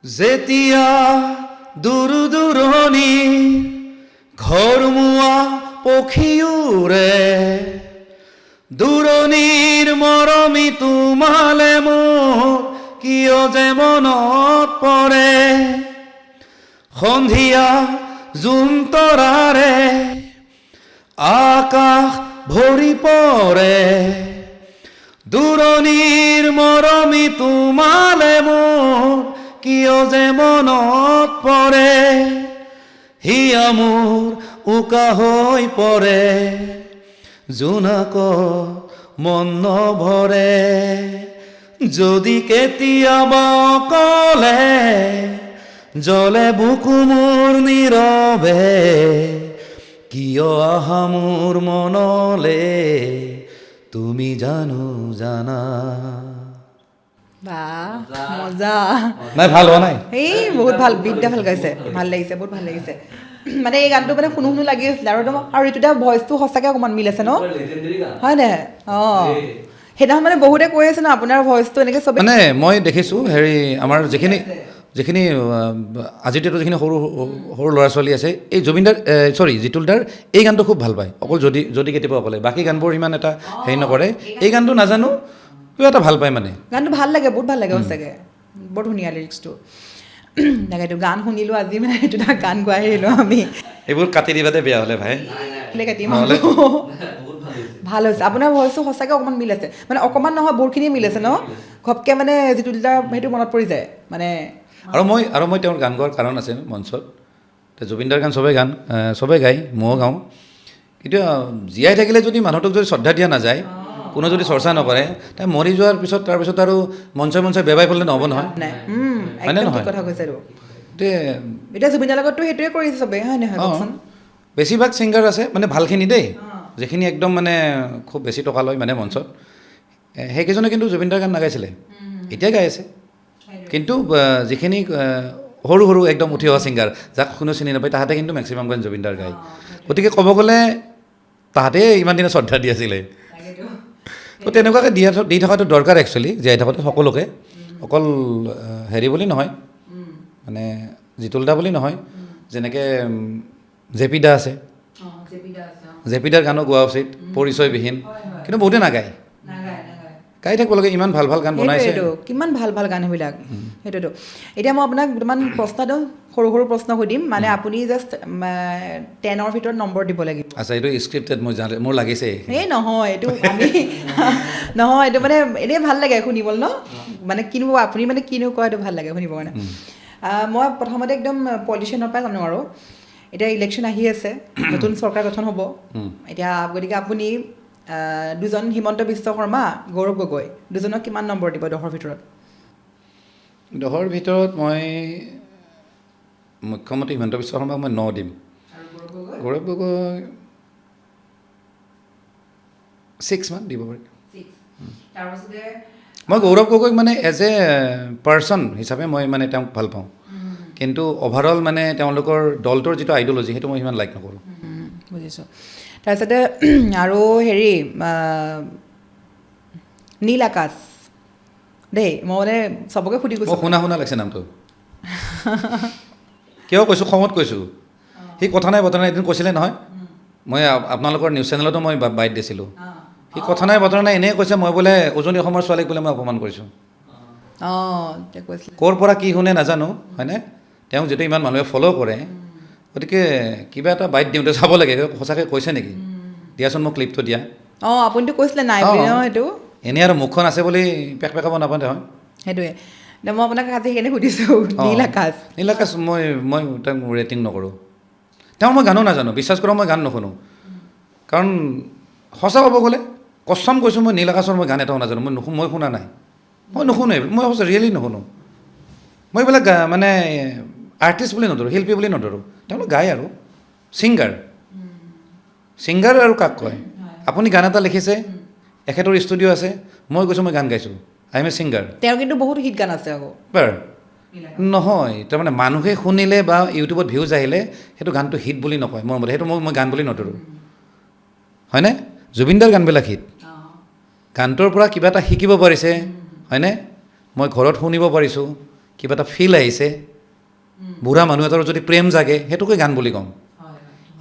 যেতিয়া দূৰ দূৰণি ঘৰমুৱা পক্ষী উৰে দূৰণিৰ তোমালে মোৰ কিয় যে মনত পৰে সন্ধিয়া জোন তৰাৰে আকাশ ভৰি পৰে দূৰণিৰ মৰমী তোমালে মোৰ কিয় যে মনত পৰে হিয়া মোৰ উকা হৈ পৰে জোনাক মন নভৰে যদি কেতিয়াবা কলে জলে বুকু মোৰ নীৰৱে কিয় আহা মোৰ মনলে তুমি জানা বাহ মজা নাই ভাল হোৱা নাই এই বহুত ভাল বিদ্যা ভাল গাইছে ভাল লাগিছে বহুত ভাল লাগিছে মানে এই গানটো মানে শুনো শুনো লাগি আছিলে আৰু ঋতুদা ভইচটো সঁচাকৈ অকণমান মিল আছে ন লেজেণ্ডেৰী গান হয় নে অঁ সেইদিনাখন মানে বহুতে কৈ আছে ন আপোনাৰ ভইচটো এনেকৈ চবে মানে মই দেখিছোঁ হেৰি আমাৰ যিখিনি আজিৰ ডেটত যিখিনি সৰু সৰু ল'ৰা ছোৱালী আছে এই জুবিনদাৰ জিতুলদাৰ এই গানটো খুব ভাল পায় অকল যদি কেতিয়াবা অকলে বাকী গানবোৰ ইমান এটা হেৰি নকৰে এই গানটো নাজানো কিবা এটা ভাল পায় মানে গানটো ভাল লাগে বহুত ভাল লাগে সঁচাকৈ বৰ ধুনীয়া লিৰিক্সটো তাকেতো গান শুনিলোঁ আজি মানে এইটো এটা গান গোৱাই আহিলোঁ আমি এইবোৰ কাটি দিবা দে বেয়া হ'লে ভাই কাটিম নহ'লে বহুত ভাল হৈছে ভাল হৈছে আপোনাৰ ভইচটো সঁচাকৈ অকণমান মিল আছে মানে অকণমান নহয় বহুতখিনিয়ে মিল আছে ন ঘপকৈ মানে যিটো সেইটো মনত পৰি যায় মানে আৰু মই তেওঁৰ গান গোৱাৰ কাৰণ আছে মঞ্চত জুবিনদাৰ গান চবেই গায় ময়ো গাওঁ কিন্তু জীয়াই থাকিলে যদি মানুহটোক যদি শ্ৰদ্ধা দিয়া নাযায় কোনো যদি চৰ্চা নকৰে তাই মৰি যোৱাৰ পিছত তাৰপিছত আৰু মঞ্চই বেবাই পেলালে নহ'ব নহয় নাই হয়নে একদম নহয়? ঠিক কথা কৈছে আৰু এতিয়া এতিয়া জুবিনৰ লগততো সেইটোৱে কৰিছে চবেই হয় নহয় কওকচোন বেছিভাগ ছিংগাৰ আছে মানে ভালখিনি দেই যিখিনি একদম মানে খুব বেছি টকা লয় মানে মঞ্চত সেইকেইজনে কিন্তু জুবিনদাৰ গান নাগাইছিলে এতিয়া গাই আছে কিন্তু যিখিনি সৰু সৰু একদম উঠি অহা ছিংগাৰ যাক কোনো চিনি নাপায় তাহাঁতে কিন্তু মেক্সিমাম গান জুবিনদাৰ গায় গতিকে ক'ব গ'লে তাহাঁতে ইমান দিনে শ্ৰদ্ধা দি আছিলে তো তেনেকুৱাকৈ দি থকাটো দৰকাৰ একচুৱেলি জীয়াই থাকোঁতে সকলোকে অকল হেৰি বুলি নহয় মানে জিতুলদা বুলি নহয় যেনেকৈ জেপি দা আছে জেপি দাৰ গানো গোৱা উচিত পৰিচয়বিহীন কিন্তু বহুতে নাগায় গাই থাকিব লাগে ইমান ভাল ভাল গান বনাইছে সেইটোৱেতো কিমান ভাল ভাল গান সেইবিলাক সেইটোতো এতিয়া মই আপোনাক দুটামান প্ৰশ্ন দিওঁ সৰু সৰু প্ৰশ্ন সুধিম মানে আপুনি জাষ্ট 10ৰ ভিতৰত নম্বৰ দিব লাগিব আচ্ছা এইটো স্ক্ৰিপ্টেড মোৰ লাগিছে এই নহয় এইটো আমি নহয় এইটো মানে এনেই ভাল লাগে শুনিবলৈ ন মানে কিনো আপুনি মানে কিনো কয় এইটো ভাল লাগে শুনিব কাৰণে মই প্ৰথমতে একদম পলিটিচিয়ানৰ পৰা জানো আৰু এতিয়া ইলেকশ্যন আহি আছে নতুন চৰকাৰ গঠন হ'ব এতিয়া গতিকে আপুনি দুজন হিমন্ত বিশ্ব শৰ্মা গৌৰৱ গগৈ দুজনক কিমান নম্বৰ দিব 10ৰ ভিতৰত 10ৰ ভিতৰত মই মুখ্যমন্ত্ৰী হিমন্ত বিশ্ব শৰ্মাক মই 9 দিম গৌৰৱ গগৈ 6 মান দিব পাৰি মই গৌৰৱ গগৈক মানে এজ এ পাৰ্চন হিচাপে মই মানে তেওঁক ভাল পাওঁ কিন্তু অভাৰঅল মানে তেওঁলোকৰ দলটোৰ যিটো আইডিঅ'লজি সেইটো মই সিমান লাইক নকৰোঁ বুজিছোঁ তাৰপিছতে আৰু হেৰি নীল আকাশ দেই মই মানে চবকে সুধি মই কৈছোঁ শুনা লাগিছে নামটো কিয় কৈছোঁ খঙত কৈছোঁ সি কথা নাই বতৰা নাই এদিন কৈছিলে নহয় মই আপোনালোকৰ নিউজ চেনেলতো মই বাইট দিছিলোঁ সি কথা নাই বতৰা নাই এনেই কৈছে মই বোলে উজনি অসমৰ ছোৱালীক বোলে মই অপমান কৰিছোঁ অঁ তেওঁ কৈছিলে ক'ৰ পৰা কি শুনে নাজানো হয়নে তেওঁক যিটো ইমান মানুহে ফ'ল' কৰে গতিকে কিবা এটা বাইট দিওঁতে চাব লাগে সঁচাকৈ কৈছে নেকি দিয়াচোন মোক ক্লিপটো দিয়া অঁ আপুনিতো কৈছিলে নাই বুলি ন সেইটো এনেই আৰু মুখখন আছে বুলি পেক পেকাব নাপাতে হয় সেইটোৱে এতিয়া মই আপোনাক আজি সেইকাৰণে সুধিছোঁ নীল আকাশ নীল আকাশ মই তেওঁক ৰেটিং নকৰোঁ তেওঁৰ মই গানো নাজানো বিশ্বাস কৰক মই গান নুশুনো কাৰণ সঁচা ক'ব গ'লে কচম কৈছোঁ মই নীল আকাশৰ মই গান এটাও নাজানো মই শুনা নাই মই নুশুনো মই সঁচা ৰিয়েলি নুশুনো মই এইবিলাক মানে আৰ্টিষ্ট বুলি নধৰোঁ শিল্পী বুলি নধৰোঁ তেওঁলোক গায় আৰু ছিংগাৰ আৰু কাক কয় আপুনি গান এটা লিখিছে এখেতৰ ষ্টুডিঅ' আছে মই কৈছোঁ মই গান গাইছোঁ আই এম এ ছিংগাৰ তেওঁৰ কিন্তু বহুত হিট গান আছে আকৌ নহয় তাৰমানে মানুহে শুনিলে বা ইউটিউবত ভিউজ আহিলে সেইটো গানটো হিট বুলি নকয় মোৰ মতে সেইটো মই গান বুলি নধৰোঁ হয়নে জুবিনদাৰ গানবিলাক হিট গানটোৰ পৰা কিবা এটা শিকিব পাৰিছে হয়নে মই ঘৰত শুনিব পাৰিছোঁ কিবা এটা ফিল আহিছে বুঢ়া মানুহ এটাৰ যদি প্ৰেম জাগে সেইটোকে গান বুলি ক'ম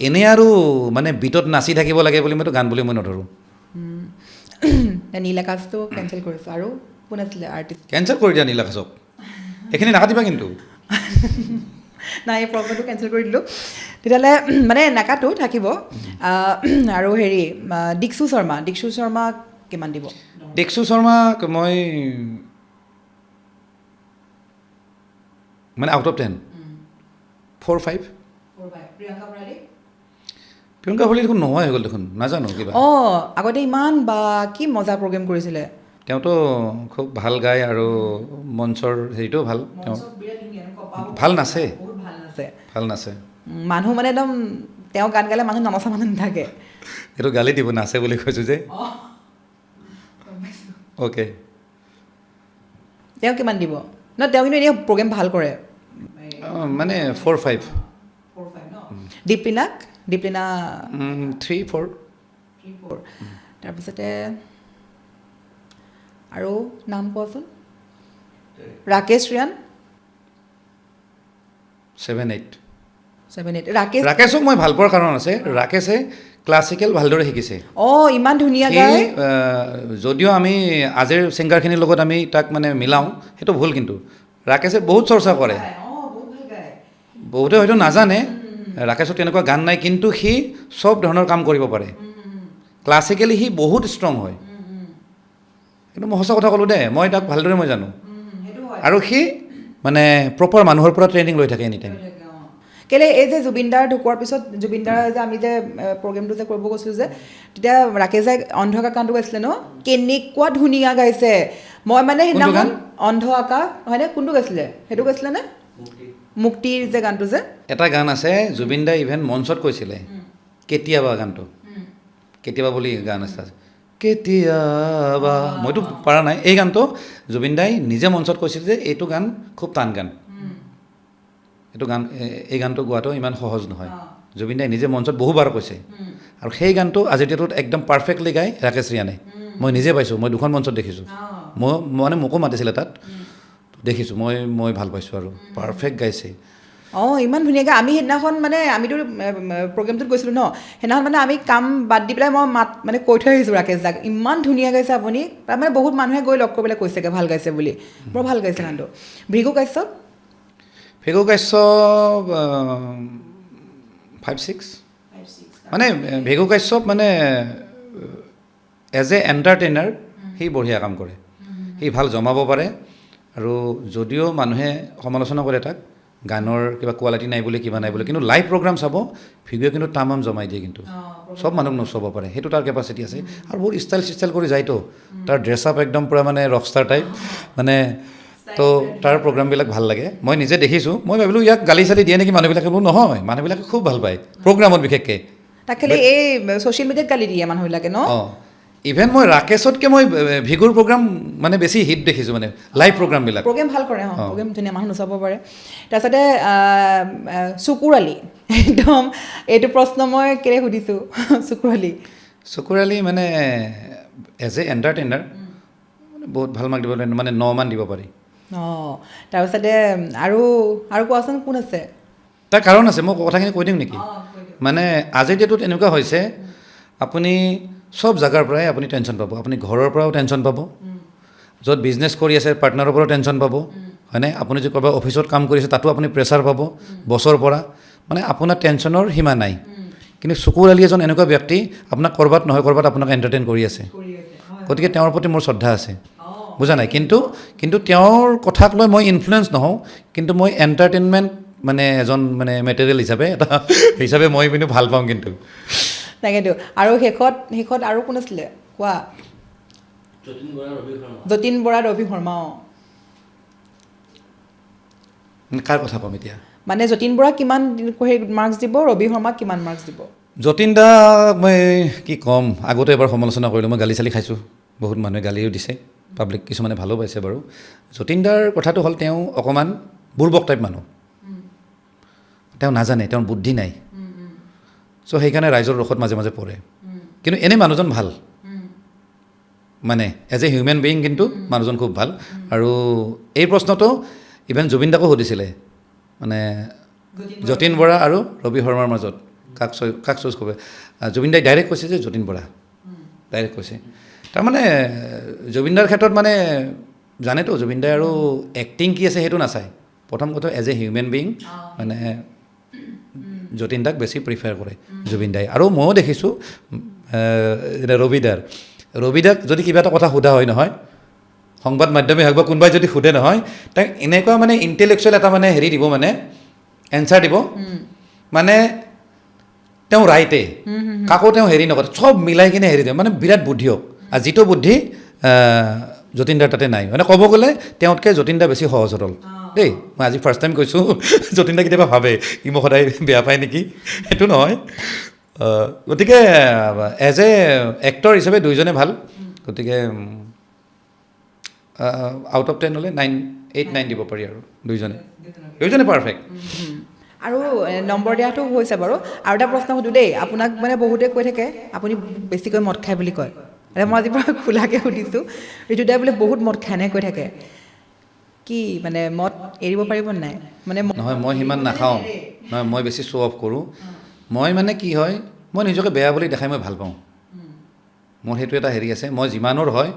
এনেই আৰু মানে বিটত নাচি থাকিব লাগে বুলি মইতো গান বুলি মই নধৰোঁ নীল আকাশটো কেঞ্চেল কৰিছোঁ আৰু কোন আছিলে আৰ্টিষ্ট কেঞ্চেল কৰি দিয়া নীল আকাশক এইখিনি নাকাটিবা কিন্তু নাই এই প্ৰগ্ৰামটো কেঞ্চেল কৰি দিলোঁ তেতিয়াহ'লে মানে নাকাটো থাকিব আৰু হেৰি দীক্ষু শৰ্মাক কিমান দিব দীক্ষু শৰ্মাক মই মানে আউট অফ 10 4-5 প্ৰিয়ংকা ভৰালী দেখোন নহয় হৈ গ'ল দেখোন নাজানো কিবা অঁ আগতে ইমান বা কি মজা প্ৰগ্ৰেম কৰিছিলে তেওঁতো খুব ভাল গায় আৰু মঞ্চৰ হেৰিটোও ভাল তেওঁ ভাল নাচে ভাল নাচে মানুহ মানে একদম তেওঁ গান গালে মানুহ ননচা মানুহ নাথাকে এইটো গালি দিব নাচে বুলি কৈছোঁ যে অ'কে তেওঁ কিমান দিব ন তেওঁ কিন্তু এনেই প্ৰগ্ৰেম ভাল কৰে মানে 4-5 দীপলিনা 3-4 তাৰপিছতে আৰু নাম কোৱাচোন ৰাকেশ ৰিয়ান 7-8 ৰাকেশ ৰাকেশক মই ভাল পোৱাৰ কাৰণ আছে ৰাকেশে ক্লাছিকেল ভালদৰে শিকিছে অঁ ইমান ধুনীয়া সি গায় যদিও আমি আজিৰ ছিংগাৰখিনিৰ লগত আমি তাক মানে মিলাওঁ সেইটো ভুল কিন্তু ৰাকেশে বহুত চৰ্চা কৰে বহুতে হয়তো নাজানে ৰাকেশৰ তেনেকুৱা গান নাই কিন্তু সি চব ধৰণৰ কাম কৰিব পাৰে ক্লাছিকেলি সি বহুত ষ্ট্ৰং হয় কিন্তু মই সঁচা কথা ক'লোঁ দেই মই তাক ভালদৰে মই জানো আৰু সি মানে প্ৰপাৰ মানুহৰ পৰা ট্ৰেইনিং লৈ থাকে এনি টাইম কেলে এই যে জুবিনদাৰ ঢুকোৱাৰ পিছত জুবিনদাৰ যে আমি যে প্ৰগ্ৰেমটো যে কৰিব গৈছিলোঁ যে তেতিয়া ৰাকেশে অন্ধ আকাশ গানটো গাইছিলে ন কেনেকুৱা ধুনীয়া গাইছে মই মানে সেইদিনাখন অন্ধ আকাশ হয়নে কোনটো গাইছিলে সেইটো গাইছিলে নে মুক্তিৰ যে গানটো যে এটা গান আছে জুবিন দাই ইভেন মঞ্চত কৈছিলে কেতিয়াবা গানটো কেতিয়াবা বুলি গান আছে কেতিয়াবা মইতো পৰা নাই এই গানটো জুবিন দাই নিজে মঞ্চত কৈছিল যে এইটো গান খুব টান গান এইটো গান এই গানটো গোৱাটো ইমান সহজ নহয় জুবিন দাই নিজে মঞ্চত বহুবাৰ কৈছে আৰু সেই গানটো আজিৰ ডেটত একদম পাৰফেক্টলি গায় ৰাকেশ ৰিয়ানে মই নিজে পাইছোঁ মই দুখন মঞ্চত দেখিছোঁ মই মানে মোকো মাতিছিলে তাত দেখিছোঁ মই ভাল পাইছোঁ আৰু পাৰফেক্ট গাইছে অঁ ইমান ধুনীয়াকৈ আমি সেইদিনাখন মানে আমিতো প্ৰগ্ৰেমটোত গৈছিলোঁ ন সেইদিনাখন মানে আমি কাম বাদ দি পেলাই মই মানে কৈ থৈ আহিছোঁ ৰাকেশ দাক ইমান ধুনীয়া গাইছে আপুনি তাৰমানে বহুত মানুহে গৈ লগ কৰি পেলাই কৈছেগৈ ভাল গাইছে বুলি বৰ ভাল গাইছে গানটো ভৃগু কাশ্যপ 5-6 মানে ভৃগু কাশ্যপ মানে এজ এ এণ্টাৰটেইনাৰ সি বঢ়িয়া কাম কৰে সি ভাল জমাব পাৰে আৰু যদিও মানুহে সমালোচনা কৰে তাক গানৰ কিবা কোৱালিটি নাই বুলি কিবা নাই বুলি কিন্তু লাইভ প্ৰগ্ৰাম চাব ভিডিঅ' কিন্তু তামাম জমাই দিয়ে কিন্তু চব মানুহক নচাব পাৰে সেইটো তাৰ কেপাচিটি আছে আৰু বহুত ষ্টাইল কৰি যায়তো তাৰ ড্ৰেছ আপ একদম পূৰা মানে ৰকষ্টাৰ টাইপ মানে তো তাৰ প্ৰগ্ৰামবিলাক ভাল লাগে মই নিজে দেখিছোঁ মই ভাবিলোঁ ইয়াক গালি চালি দিয়ে নেকি মানুহবিলাকে বোলো নহয় মানুহবিলাকে খুব ভাল পায় প্ৰগ্ৰামত বিশেষকৈ তাক খালি এই ছ'চিয়েল মিডিয়াত গালি দিয়ে মানুহবিলাকে ন অঁ ইভেন মই ৰাকেশতকৈ মই ভিগুৰ প্ৰগ্ৰাম মানে বেছি হিট দেখিছোঁ মানে লাইভ প্ৰগ্ৰামবিলাক প্ৰগ্ৰেম ভাল কৰে অঁ প্ৰগ্ৰেম ধুনীয়া মানুহ নচাব পাৰে তাৰপিছতে চকুৰ আলি একদম এইটো প্ৰশ্ন মই কেলৈ সুধিছোঁ চকুৰ আলি মানে এজ এ এণ্টাৰটেইনাৰ মানে বহুত ভাল মাৰ্ক দিব পাৰি মানে 9 মান দিব পাৰি অঁ তাৰপিছতে আৰু কোৱাচোন কোন আছে তাৰ কাৰণ আছে মই কথাখিনি কৈ দিম নেকি মানে আজিৰ ডেটত এনেকুৱা হৈছে আপুনি চব জেগাৰ পৰাই আপুনি টেনশ্যন পাব আপুনি ঘৰৰ পৰাও টেনশ্যন পাব য'ত বিজনেছ কৰি আছে পাৰ্টনাৰৰ পৰাও টেনশ্যন পাব হয়নে আপুনি যদি ক'ৰবাত অফিচত কাম কৰি আছে তাতো আপুনি প্ৰেছাৰ পাব বছৰ পৰা মানে আপোনাৰ টেনশ্যনৰ সীমা নাই কিন্তু চকুৰ আলি এজন এনেকুৱা ব্যক্তি আপোনাক ক'ৰবাত নহয় ক'ৰবাত আপোনাক এণ্টাৰটেইন কৰি আছে গতিকে তেওঁৰ প্ৰতি মোৰ শ্ৰদ্ধা আছে বুজা নাই কিন্তু তেওঁৰ কথাক লৈ মই ইনফ্লুৱেঞ্চ নহওঁ কিন্তু মই এণ্টাৰটেইনমেণ্ট মানে এজন মানে মেটেৰিয়েল হিচাপে এটা হিচাপে মই কিন্তু ভাল পাওঁ কিন্তু তাকেতো আৰু শেষত আৰু কোন আছিলে কোৱা যতীন বৰা ৰবি শৰ্মা অঁ কাৰ কথা ক'ম এতিয়া মানে যতীন বৰা কিমান মাৰ্কছ দিব ৰবি শৰ্মাক কিমান মাৰ্কছ দিব যতীন দা মই কি ক'ম আগতে এবাৰ সমালোচনা কৰিলোঁ মই গালি চালি খাইছোঁ বহুত মানুহে গালিও দিছে পাব্লিক কিছুমানে ভালো পাইছে বাৰু যতীন দাৰ কথাটো হ'ল তেওঁ অকণমান বুৰ্বক টাইপ মানুহ তেওঁ নাজানে তেওঁৰ বুদ্ধি নাই চ' সেইকাৰণে ৰাইজৰ ৰসত মাজে মাজে পৰে কিন্তু এনেই মানুহজন ভাল মানে এজ এ হিউমেন বিয়িং কিন্তু মানুহজন খুব ভাল আৰু এই প্ৰশ্নটো ইভেন জুবিন দাকো সুধিছিলে মানে যতীন বৰা আৰু ৰবি শৰ্মাৰ মাজত কাক চুজ কৰিব জুবিন দাই ডাইৰেক্ট কৈছে যে যতীন বৰা ডাইৰেক্ট কৈছে তাৰমানে জুবিন দাৰ ক্ষেত্ৰত মানে জানেতো জুবিন দাই আৰু এক্টিং কি আছে সেইটো নাচায় প্ৰথম কথা এজ এ হিউমেন বিং মানে যতীন দাক বেছি প্ৰিফাৰ কৰে জুবিন দাই আৰু ময়ো দেখিছোঁ ৰবিদাক যদি কিবা এটা কথা সোধা হয় নহয় সংবাদ মাধ্যমে হওক বা কোনোবাই যদি সোধে নহয় তাক এনেকুৱা মানে ইণ্টেলেকচুৱেল এটা মানে হেৰি দিব মানে এনচাৰ দিব মানে তেওঁ ৰাইটে কাকো তেওঁ হেৰি নকৰে চব মিলাই কিনে হেৰি দিয়ে মানে বিৰাট বুদ্ধিয়ক আৰু যিটো বুদ্ধি যতীন দাৰ তাতে নাই মানে ক'ব গ'লে তেওঁতকৈ যতীন দা বেছি সহজ সৰল দেই মই আজি ফাৰ্ষ্ট টাইম কৈছোঁ যতীন দা কেতিয়াবা ভাবে ই মোক সদায় বেয়া পায় নেকি সেইটো নহয় গতিকে এজ এ এক্টৰ হিচাপে দুইজনে ভাল গতিকে আউট অফ 10 হ'লে 8-9 দিব পাৰি আৰু দুইজনে পাৰফেক্ট আৰু নম্বৰ দিয়াটো হৈছে বাৰু আৰু এটা প্ৰশ্ন সুধোঁ দেই আপোনাক মানে বহুতে কৈ থাকে আপুনি বেছিকৈ মদ খায় বুলি কয় এতিয়া মই আজিৰ পৰা খোলাকৈ সুধিছোঁ ঋতুদাই বোলে বহুত মদ খায় নে কৈ থাকে কি মানে মদ এৰিব পাৰিব নাই মানে নহয় মই সিমান নাখাওঁ নহয় মই বেছি শ্ব' অফ কৰোঁ মই মানে কি হয় মই নিজকে বেয়া বুলি দেখাই মই ভাল পাওঁ মোৰ সেইটো এটা হেৰি আছে মই যিমানৰ হয়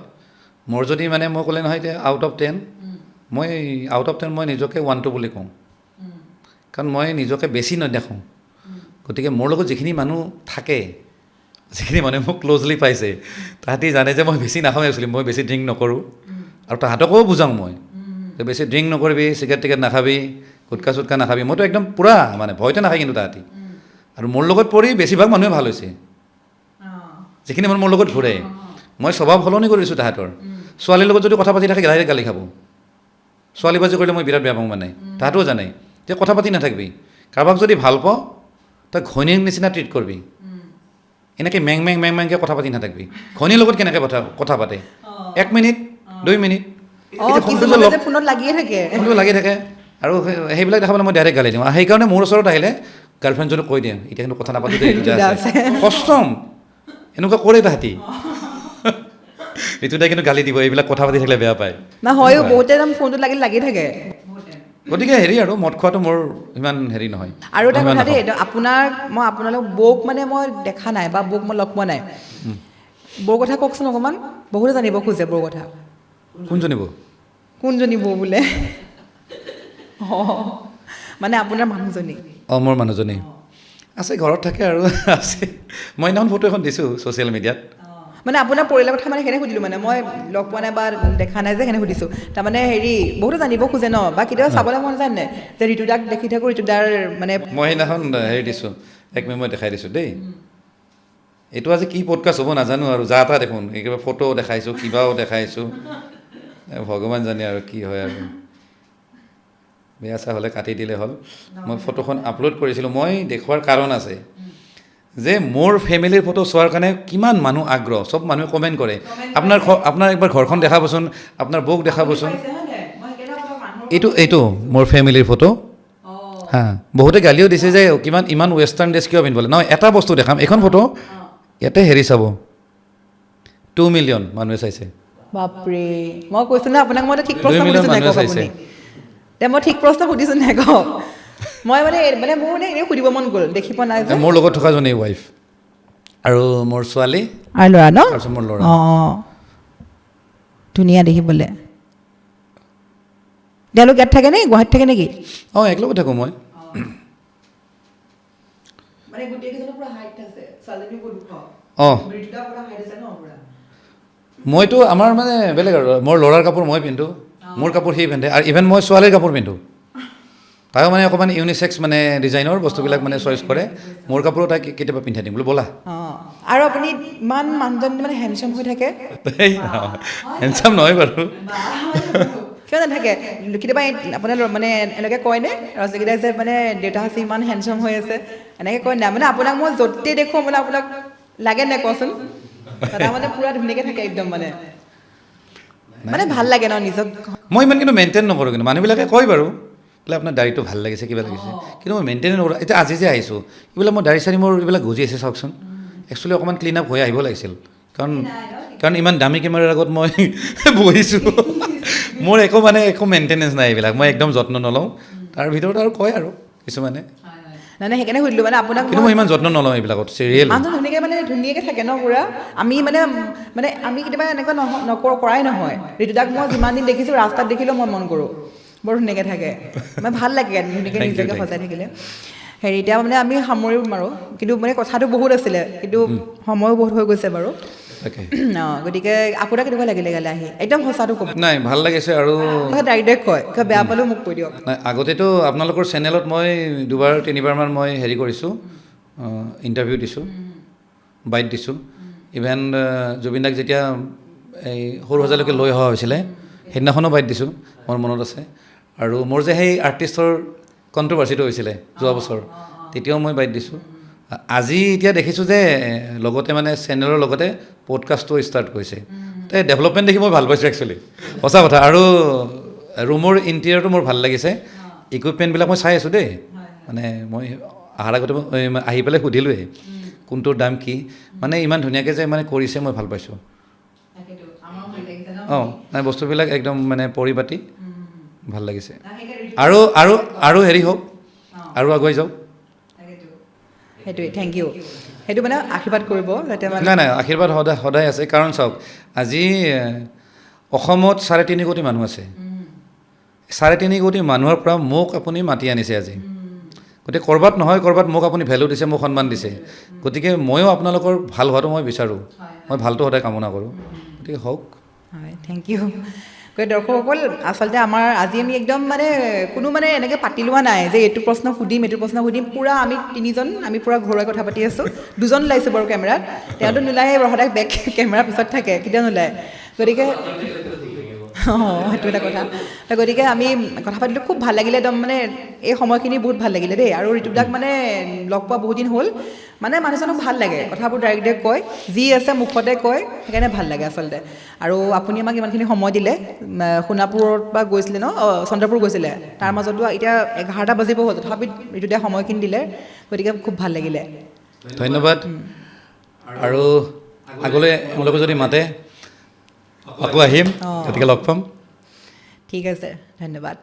মোৰ যদি মানে মই ক'লে নহয় এতিয়া আউট অফ 10 মই আউট অফ 10 মই নিজকে 1-2 বুলি কওঁ কাৰণ মই নিজকে বেছি নেদেখোঁ গতিকে মোৰ লগত যিখিনি মানুহ থাকে যিখিনি মানুহে মোক ক্ল'জলি পাইছে তাহাঁতি জানে যে মই বেছি নাখাওঁ একচুৱেলি মই বেছি ড্ৰিংক নকৰোঁ আৰু তাহাঁতকো বুজাওঁ মই যে বেছি ড্ৰিংক নকৰিবি চিগাৰেট টিকেট নাখাবি গুটকা চুটকা নাখাবি মইতো একদম পূৰা মানে ভয়তে নাখায় কিন্তু তাহাঁতি আৰু মোৰ লগত পৰি বেছিভাগ মানুহে ভাল হৈছে যিখিনি মানুহ মোৰ লগত ঘূৰে মই স্বভাৱ সলনি কৰিছোঁ তাহাঁতৰ ছোৱালীৰ লগত যদি কথা পাতি থাকে ডাইৰেক্ট গালি খাব ছোৱালীবাজি কৰিলে মই বিৰাট বেয়া পাওঁ মানে তাহাঁতেও জানে যে কথা পাতি নাথাকিবি কাৰোবাক যদি ভাল পাওঁ তই ঘৈণীয়েক নিচিনা ট্ৰিট কৰিবি এনেকৈ মেং মেংকৈ কথা পাতি নাথাকিবি ঘৈণীৰ লগত কেনেকৈ কথা পাতে 1 মিনিট 2 মিনিট ফোনত লাগিয়ে থাকে ফোনটো লাগি থাকে আৰু সেইবিলাক দেখাবলৈ মই ডাইৰেক্ট গালি দিওঁ আৰু সেইকাৰণে মোৰ ওচৰত আহিলে গাৰ্লফ্ৰেণ্ডজনক কৈ দিওঁ এতিয়া কিন্তু কথা নাপাতো যে এইটো আছে কষ্টম এনেকুৱা কৰে তাহাঁতি ঋতুদাই কিন্তু গালি দিব এইবিলাক কথা পাতি থাকিলে বেয়া পায় না হয়ো বহুতে একদম ফোনটো লাগি থাকে গতিকে হেৰি আৰু মদ খোৱাটো মোৰ ইমান হেৰি নহয় আৰু এটা কথা দেই মই আপোনালোক বৌক মানে মই দেখা নাই বা বৌক মই লগ পোৱা নাই বৌৰ কথা কওকচোন অকণমান বহুতে জানিব খোজে বৌৰ কথা কোনজনী বৌ বোলে মানে আপোনাৰ মানুহজনী মোৰ মানুহজনী আছে ঘৰত থাকে আৰু আছে মই সেইদিনাখন ফটো এখন দিছোঁ ছ'চিয়েল মিডিয়াত মানে আপোনাৰ পৰিয়ালৰ কথা মানে কেনে সুধিলোঁ মানে মই লগ পোৱা নাই বা দেখা নাই যে কেনে সুধিছোঁ তাৰমানে হেৰি বহুতো জানিব খোজে ন বা কেতিয়াবা চাবলৈ মন যায় নাই যে ঋতুদাক দেখি থাকোঁ ঋতুদাৰ মানে মই সেইদিনাখন হেৰি দিছোঁ মই দেখাই দিছোঁ দেই এইটো আজি কি পডকাষ্ট হ'ব নাজানো আৰু যা তা দেখোন একেবাৰে ফটো দেখাইছোঁ কিবাও দেখাইছোঁ ভগৱান জানে আৰু কি হয় আৰু বেয়া চা হ'লে কাটি দিলে হ'ল মই ফটোখন আপলোড কৰিছিলোঁ মই দেখুৱাৰ কাৰণ আছে যে মোৰ ফেমিলিৰ ফটো চোৱাৰ কাৰণে কিমান মানুহ আগ্ৰহ চব মানুহে কমেণ্ট কৰে আপোনাৰ একবাৰ ঘৰখন দেখাবচোন আপোনাৰ বৌক দেখাবচোন এইটো মোৰ ফেমিলিৰ ফটো হা বহুতে গালিও দিছে যে ইমান ৱেষ্টাৰ্ণ ড্ৰেছ কিয় পিন্ধিবলৈ নহয় এটা বস্তু দেখাম এইখন ফটো ইয়াতে হেৰি চাব 2 মিলিয়ন মানুহে চাইছে বাপৰে মই কৈছোঁ না আপোনাক মই ঠিক প্ৰশ্ন 2 মিলিয়ন সুধিছোঁ নাই মানুহে কওক চাইছে আপুনি মই ঠিক প্ৰশ্ন সুধিছোঁ নাই কওক মই মানে মোৰ এনেই সুধিব মন গ'ল দেখি পোৱা নাই যে মোৰ লগত থকাজনী ৱাইফ আৰু মোৰ ছোৱালী আৰু ল'ৰা ন তাৰপিছত মোৰ ল'ৰা অঁ ধুনীয়া দেখিবলৈ তেওঁলোক ইয়াত থাকে নে গুৱাহাটীত থাকে নেকি অঁ একেলগত থাকোঁ মই মানে গোটেইকেইজনৰ পুৰা হাইট আছে ছোৱালীজনী বহুত ওখ অঁ ঋতুদা পুৰা হাইট আছে ন পুৰা মইতো আমাৰ মানে বেলেগ আৰু মোৰ ল'ৰাৰ কাপোৰ মই পিন্ধোঁ মোৰ কাপোৰ সি পিন্ধে আৰু ইভেন মই ছোৱালীৰ কাপোৰ পিন্ধোঁ তাইও মানে অকণমান ইউনিচেক্স মানে ডিজাইনৰ বস্তুবিলাক মানে চইচ কৰে মোৰ কাপোৰো তাইক কেতিয়াবা পিন্ধাই দিম বোলো ব'লা অঁ আৰু আপুনি ইমান মানুহজন মানে হেণ্ডচাম হৈ থাকে হেণ্ডচাম নহয় বাৰু কিয় নাথাকে কেতিয়াবা আপোনাৰ মানে এনেকৈ কয়নে ৰজনীগীতাই যে মানে দেউতা হৈছে ইমান হেণ্ডচাম হৈ আছে এনেকৈ কয় নাই মানে আপোনাক মই য'তেই দেখোঁ মানে আপোনাক লাগে নাই কচোন দাদা মানে পূৰা ধুনীয়াকৈ থাকে একদম মানে ভাল লাগে ন নিজক মই ইমান কিন্তু মেইনটেইন নকৰোঁ কিন্তু মানুহবিলাকে কয় বাৰু বোলে আপোনাৰ দাড়িটো ভাল লাগিছে কিবা লাগিছে কিন্তু মই মেইনটেইন নকৰোঁ এতিয়া আজি যে আহিছোঁ এইবিলাক মই দাড়ি চাৰি মোৰ এইবিলাক গজি আছে চাওকচোন একচুৱেলি অকণমান ক্লিন আপ হৈ আহিব লাগিছিল কাৰণ ইমান দামী কেমেৰাৰ আগত মই বহিছোঁ মোৰ একো মেইনটেনেঞ্চ নাই এইবিলাক মই একদম যত্ন নলওঁ তাৰ ভিতৰত আৰু কয় আৰু কিছুমানে মানে সেইকাৰণে সুধিলোঁ মানে আপোনাক কিন্তু মই ইমান যত্ন নলওঁ এইবিলাকত চিৰিয়েল মানুহজন ধুনীয়াকৈ থাকে ন পুৰা আমি মানে আমি কেতিয়াবা এনেকুৱা কৰাই নহয় ঋতুদাক মই যিমান দিন দেখিছোঁ ৰাস্তাত দেখিলেও মই মন কৰোঁ বৰ ধুনীয়াকৈ থাকে মানে ভাল লাগে ধুনীয়াকৈ Thank you, নিজকে thank you. সজাই থাকিলে হেৰি এতিয়া মানে আমি সামৰিব মাৰোঁ কিন্তু মানে কথাটো বহুত আছিলে কিন্তু সময়ো বহুত হৈ গৈছে বাৰু তাকে অঁ গতিকে আপোনাক কেনেকুৱা লাগিলে গালে আহি একদম সঁচাটো ক'ব নাই ভাল লাগিছে আৰু ডাইৰেক্ট কয় কিবা বেয়া পালেও মোক কৈ দিয়ক নাই আগতেতো আপোনালোকৰ চেনেলত মই 2-3বাৰমান মই হেৰি কৰিছোঁ ইণ্টাৰভিউ দিছোঁ বাইট দিছোঁ ইভেন জুবিন দাক যেতিয়া এই সৰু সজালৈকে লৈ অহা হৈছিলে সেইদিনাখনো বাইট দিছোঁ মোৰ মনত আছে আৰু মোৰ যে সেই আৰ্টিষ্টৰ কণ্ট্ৰভাৰ্চিটো হৈছিলে যোৱা বছৰ তেতিয়াও মই বাইট দিছোঁ আজি এতিয়া দেখিছোঁ যে লগতে মানে চেনেলৰ লগতে পডকাষ্টটো ষ্টাৰ্ট কৰিছে তো ডেভেলপমেণ্ট দেখি মই ভাল পাইছোঁ একচুৱেলি সঁচা কথা আৰু ৰুমৰ ইণ্টেৰিয়ৰটো মোৰ ভাল লাগিছে ইকুইপমেণ্টবিলাক মই চাই আছোঁ দেই মানে মই অহাৰ আগতে আহি পেলাই সুধিলোঁৱেই কোনটোৰ দাম কি মানে ইমান ধুনীয়াকৈ যে মানে কৰিছে মই ভাল পাইছোঁ অঁ মানে বস্তুবিলাক একদম মানে পৰিপাতি ভাল লাগিছে আৰু আৰু আৰু হেৰি হওক আৰু আগুৱাই যাওক সেইটোৱে থেংক ইউ সেইটো মানে আশীৰ্বাদ কৰিব যাতে মানে নাই আশীৰ্বাদ সদায় আছে কাৰণ চাওক আজি অসমত 3.5 কোটি মানুহ আছে 3.5 কোটি মানুহৰ পৰা মোক আপুনি মাতি আনিছে আজি গতিকে ক'ৰবাত নহয় ক'ৰবাত মোক আপুনি ভেলু দিছে মোক সন্মান দিছে গতিকে ময়ো আপোনালোকৰ ভাল হোৱাটো মই বিচাৰোঁ মই ভালটো সদায় কামনা কৰোঁ গতিকে হওক হয় থেংক ইউ গতিকে দৰ্শকসকল আচলতে আমাৰ আজি আমি একদম মানে কোনো মানে এনেকৈ পাতি লোৱা নাই যে এইটো প্ৰশ্ন সুধিম পূৰা আমি তিনিজন আমি পূৰা ঘৰুৱাই কথা পাতি আছোঁ দুজন ওলাইছোঁ বাৰু কেমেৰাত তেওঁতো নোলায় সদায় বেক কেমেৰা পিছত থাকে কেতিয়াও নোলায় গতিকে অঁ সেইটো এটা কথা গতিকে আমি কথা পাতিলোঁ খুব ভাল লাগিলে একদম মানে এই সময়খিনি বহুত ভাল লাগিলে দেই আৰু ঋতুদাক মানে লগ পোৱা বহুত দিন হ'ল মানে মানুহজনক ভাল লাগে কথাবোৰ ডাইৰেক্ট কয় যি আছে মুখতে কয় সেইকাৰণে ভাল লাগে আচলতে আৰু আপুনি আমাক ইমানখিনি সময় দিলে সোণাপুৰত বা গৈছিলে ন চন্দ্ৰপুৰ গৈছিলে তাৰ মাজতো এতিয়া 11টা বাজিব হ'ল তথাপিত ঋতুদাই সময়খিনি দিলে গতিকে খুব ভাল লাগিলে ধন্যবাদ আৰু আগলৈ এওঁলোকে যদি মাতে আকৌ আহিম গতিকে লগ পাম ঠিক আছে ধন্যবাদ